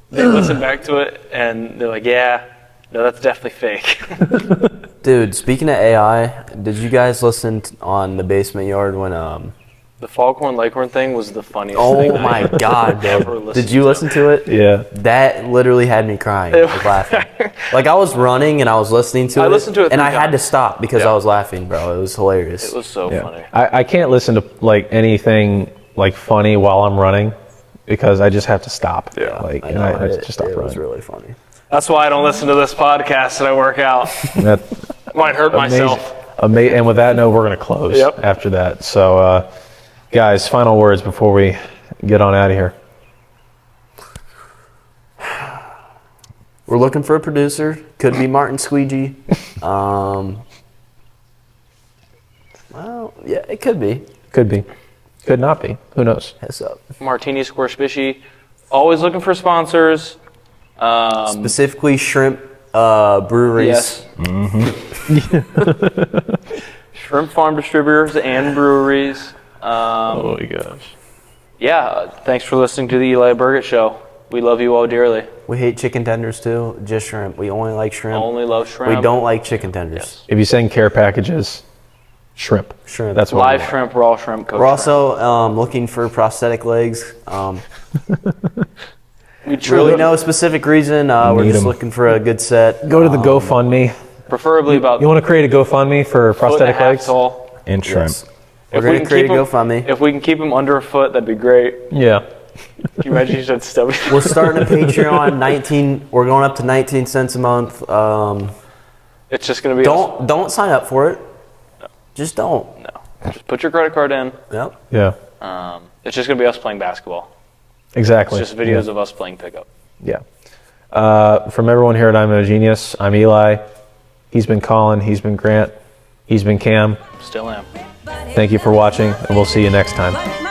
S3: they listen back to it, and they're like, "Yeah, no, that's definitely fake."
S5: Dude, speaking of AI, did you guys listen on the Basement Yard when
S3: The Foghorn Leghorn thing was the funniest
S5: Oh
S3: thing.
S5: my God,
S3: ever
S5: bro.
S3: listened
S5: Did you
S3: to.
S5: listen to it?
S2: Yeah.
S5: That literally had me crying, like laughing. Like I was running and I was listening to it.
S3: I listened to it
S5: and
S3: 3
S5: I had to
S3: times.
S5: stop because
S3: Yeah.
S5: I was laughing, bro. It was hilarious.
S3: It was so funny.
S2: I can't listen to like anything like funny while I'm running because I just have to stop.
S3: Yeah.
S2: Like,
S5: I
S2: and
S5: know,
S2: I just stop
S5: it was
S2: running.
S5: really funny.
S3: That's why I don't listen to this podcast and I work out.
S2: That,
S3: Might hurt myself.
S2: and with that note, we're going to close
S3: Yep.
S2: after that. So, guys, final words before we get on out of here.
S5: We're looking for a producer. Could be Martin Squeegee. Well, yeah, it could be.
S2: Could be. Could not be. Who knows?
S5: Heads up.
S3: Martini Squishbishy. Always looking for sponsors.
S5: Specifically shrimp breweries.
S3: Yes. Shrimp farm distributors and breweries.
S2: Oh my gosh.
S3: Yeah, thanks for listening to the Eli Burgett Show. We love you all dearly.
S5: We hate chicken tenders too. Just shrimp. We only like shrimp.
S3: Only love shrimp.
S5: We don't like chicken tenders.
S2: If you send care packages, shrimp.
S5: Shrimp.
S2: That's what
S3: Live
S2: we want.
S3: shrimp, raw shrimp, cooked
S5: We're also looking for prosthetic legs.
S3: We truly
S5: Really no specific reason. We're
S2: Need
S5: just
S2: 'em.
S5: looking for a good set.
S2: Go to the GoFundMe.
S3: preferably about
S2: You want to create a GoFundMe for
S3: foot and a
S2: prosthetic
S3: half
S2: legs?
S3: tall.
S4: And shrimp.
S5: Yes. We're
S3: If we
S5: going
S3: can
S5: to create a
S3: keep 'em-
S5: GoFundMe.
S3: If we can keep them under a foot, that'd be great.
S2: Yeah.
S3: Can you imagine you said stubby?
S5: We're starting a Patreon. 19. We're going up to 19 cents a month.
S3: It's just gonna be
S5: Don't sign up for it. Just don't.
S3: no. Just put your credit card in.
S5: Yep.
S2: Yeah.
S3: It's just gonna be us playing basketball.
S2: Exactly.
S3: It's just videos of us playing pickup.
S2: Yeah. From everyone here at I'm a Genius, I'm Eli. He's been Colin. He's been Grant. He's been Cam.
S3: Still am.
S2: Thank you for watching, and we'll see you next time.